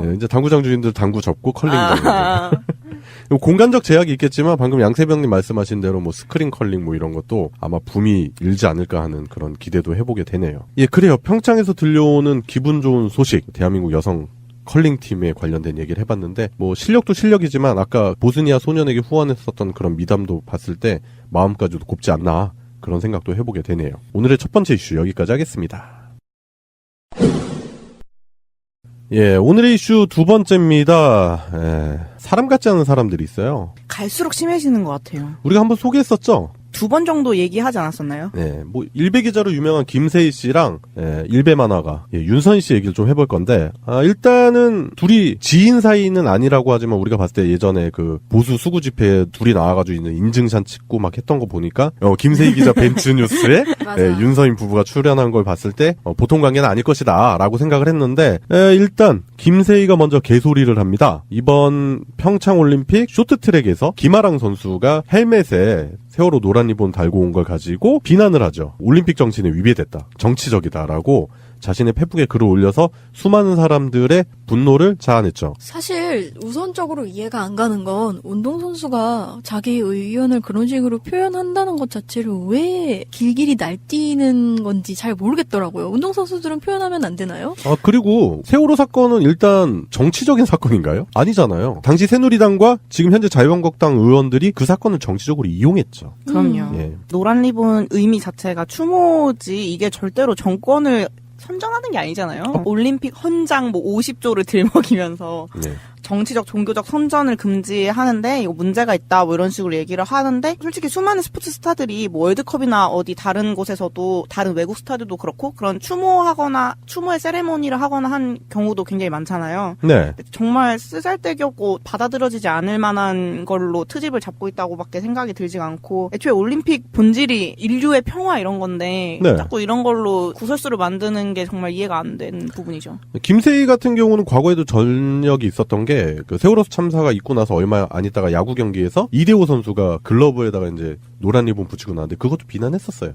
네, 이제 당구장 주인들 당구 접고 컬링 접고. 공간적 제약이 있겠지만 방금 양세병님 말씀하신 대로 뭐 스크린 컬링 뭐 이런 것도 아마 붐이 일지 않을까 하는 그런 기대도 해보게 되네요. 예, 그래요. 평창에서 들려오는 기분 좋은 소식. 대한민국 여성 컬링팀에 관련된 얘기를 해봤는데 뭐 실력도 실력이지만 아까 보스니아 소년에게 후원했었던 그런 미담도 봤을 때 마음까지도 곱지 않나 그런 생각도 해보게 되네요. 오늘의 첫 번째 이슈 여기까지 하겠습니다. 예, 오늘의 이슈 두 번째입니다. 사람 같지 않은 사람들이 있어요. 갈수록 심해지는 것 같아요. 우리가 한번 소개했었죠? 2번 정도 얘기하지 않았었나요? 네, 뭐 일베 기자로 유명한 김세희 씨랑 일베 만화가 윤선 씨 얘기를 좀 해볼 건데 일단은 둘이 지인 사이는 아니라고 하지만 우리가 봤을 때 예전에 그 보수 수구 집회에 둘이 나와가지고 있는 인증샷 찍고 막 했던 거 보니까 김세희 기자 벤츠 뉴스에 윤서인 부부가 출연한 걸 봤을 때 보통 관계는 아닐 것이다라고 생각을 했는데 일단 김세희가 먼저 개소리를 합니다. 이번 평창올림픽 쇼트트랙에서 김아랑 선수가 헬멧에 세월호 노란 리본 달고 온 걸 가지고 비난을 하죠. 올림픽 정신에 위배됐다. 정치적이다라고 자신의 페북에 글을 올려서 수많은 사람들의 분노를 자아냈죠. 사실 우선적으로 이해가 안 가는 건 운동선수가 자기 의견을 그런 식으로 표현한다는 것 자체를 왜 길길이 날뛰는 건지 잘 모르겠더라고요. 운동선수들은 표현하면 안 되나요? 그리고 세월호 사건은 일단 정치적인 사건인가요? 아니잖아요. 당시 새누리당과 지금 현재 자유한국당 의원들이 그 사건을 정치적으로 이용했죠. 그럼요. 예. 노란 리본 의미 자체가 추모지 이게 절대로 정권을 선전하는 게 아니잖아요. 올림픽 헌장 뭐 50조를 들먹이면서 정치적 종교적 선전을 금지하는데 이거 문제가 있다 뭐 이런 식으로 얘기를 하는데 솔직히 수많은 스포츠 스타들이 뭐 월드컵이나 어디 다른 곳에서도 다른 외국 스타들도 그렇고 그런 추모의 세레모니를 하거나 한 경우도 굉장히 많잖아요. 네. 정말 쓰잘데기없고 받아들여지지 않을 만한 걸로 트집을 잡고 있다고밖에 생각이 들지가 않고 애초에 올림픽 본질이 인류의 평화 이런 건데 네. 자꾸 이런 걸로 구설수를 만드는 게 정말 이해가 안 되는 부분이죠. 김세희 같은 경우는 과거에도 전력이 있었던 게 그 세월호 참사가 있고 나서 얼마 안 있다가 야구 경기에서 이대호 선수가 글러브에다가 이제 노란 리본 붙이고 나왔는데 그것도 비난했었어요.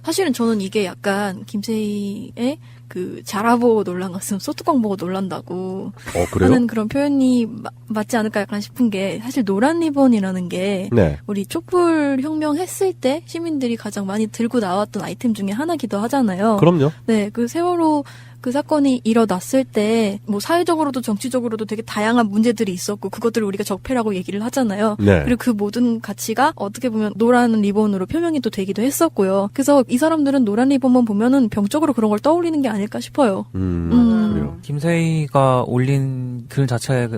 사실은 저는 이게 약간 김세희의 그 자라보 논란 같은 소뚜껑 보고 놀란다고 그래요? 하는 그런 표현이 맞지 않을까 약간 싶은 게 사실 노란 리본이라는 게 네. 우리 촛불 혁명 했을 때 시민들이 가장 많이 들고 나왔던 아이템 중에 하나기도 하잖아요. 그럼요. 네, 그 세월호 그 사건이 일어났을 때 뭐 사회적으로도 정치적으로도 되게 다양한 문제들이 있었고 그것들을 우리가 적폐라고 얘기를 하잖아요. 네. 그리고 그 모든 가치가 어떻게 보면 노란 리본으로 표명이 또 되기도 했었고요. 그래서 이 사람들은 노란 리본만 보면은 병적으로 그런 걸 떠올리는 게 아닐까 싶어요. 그래요. 김세희가 올린 글 자체가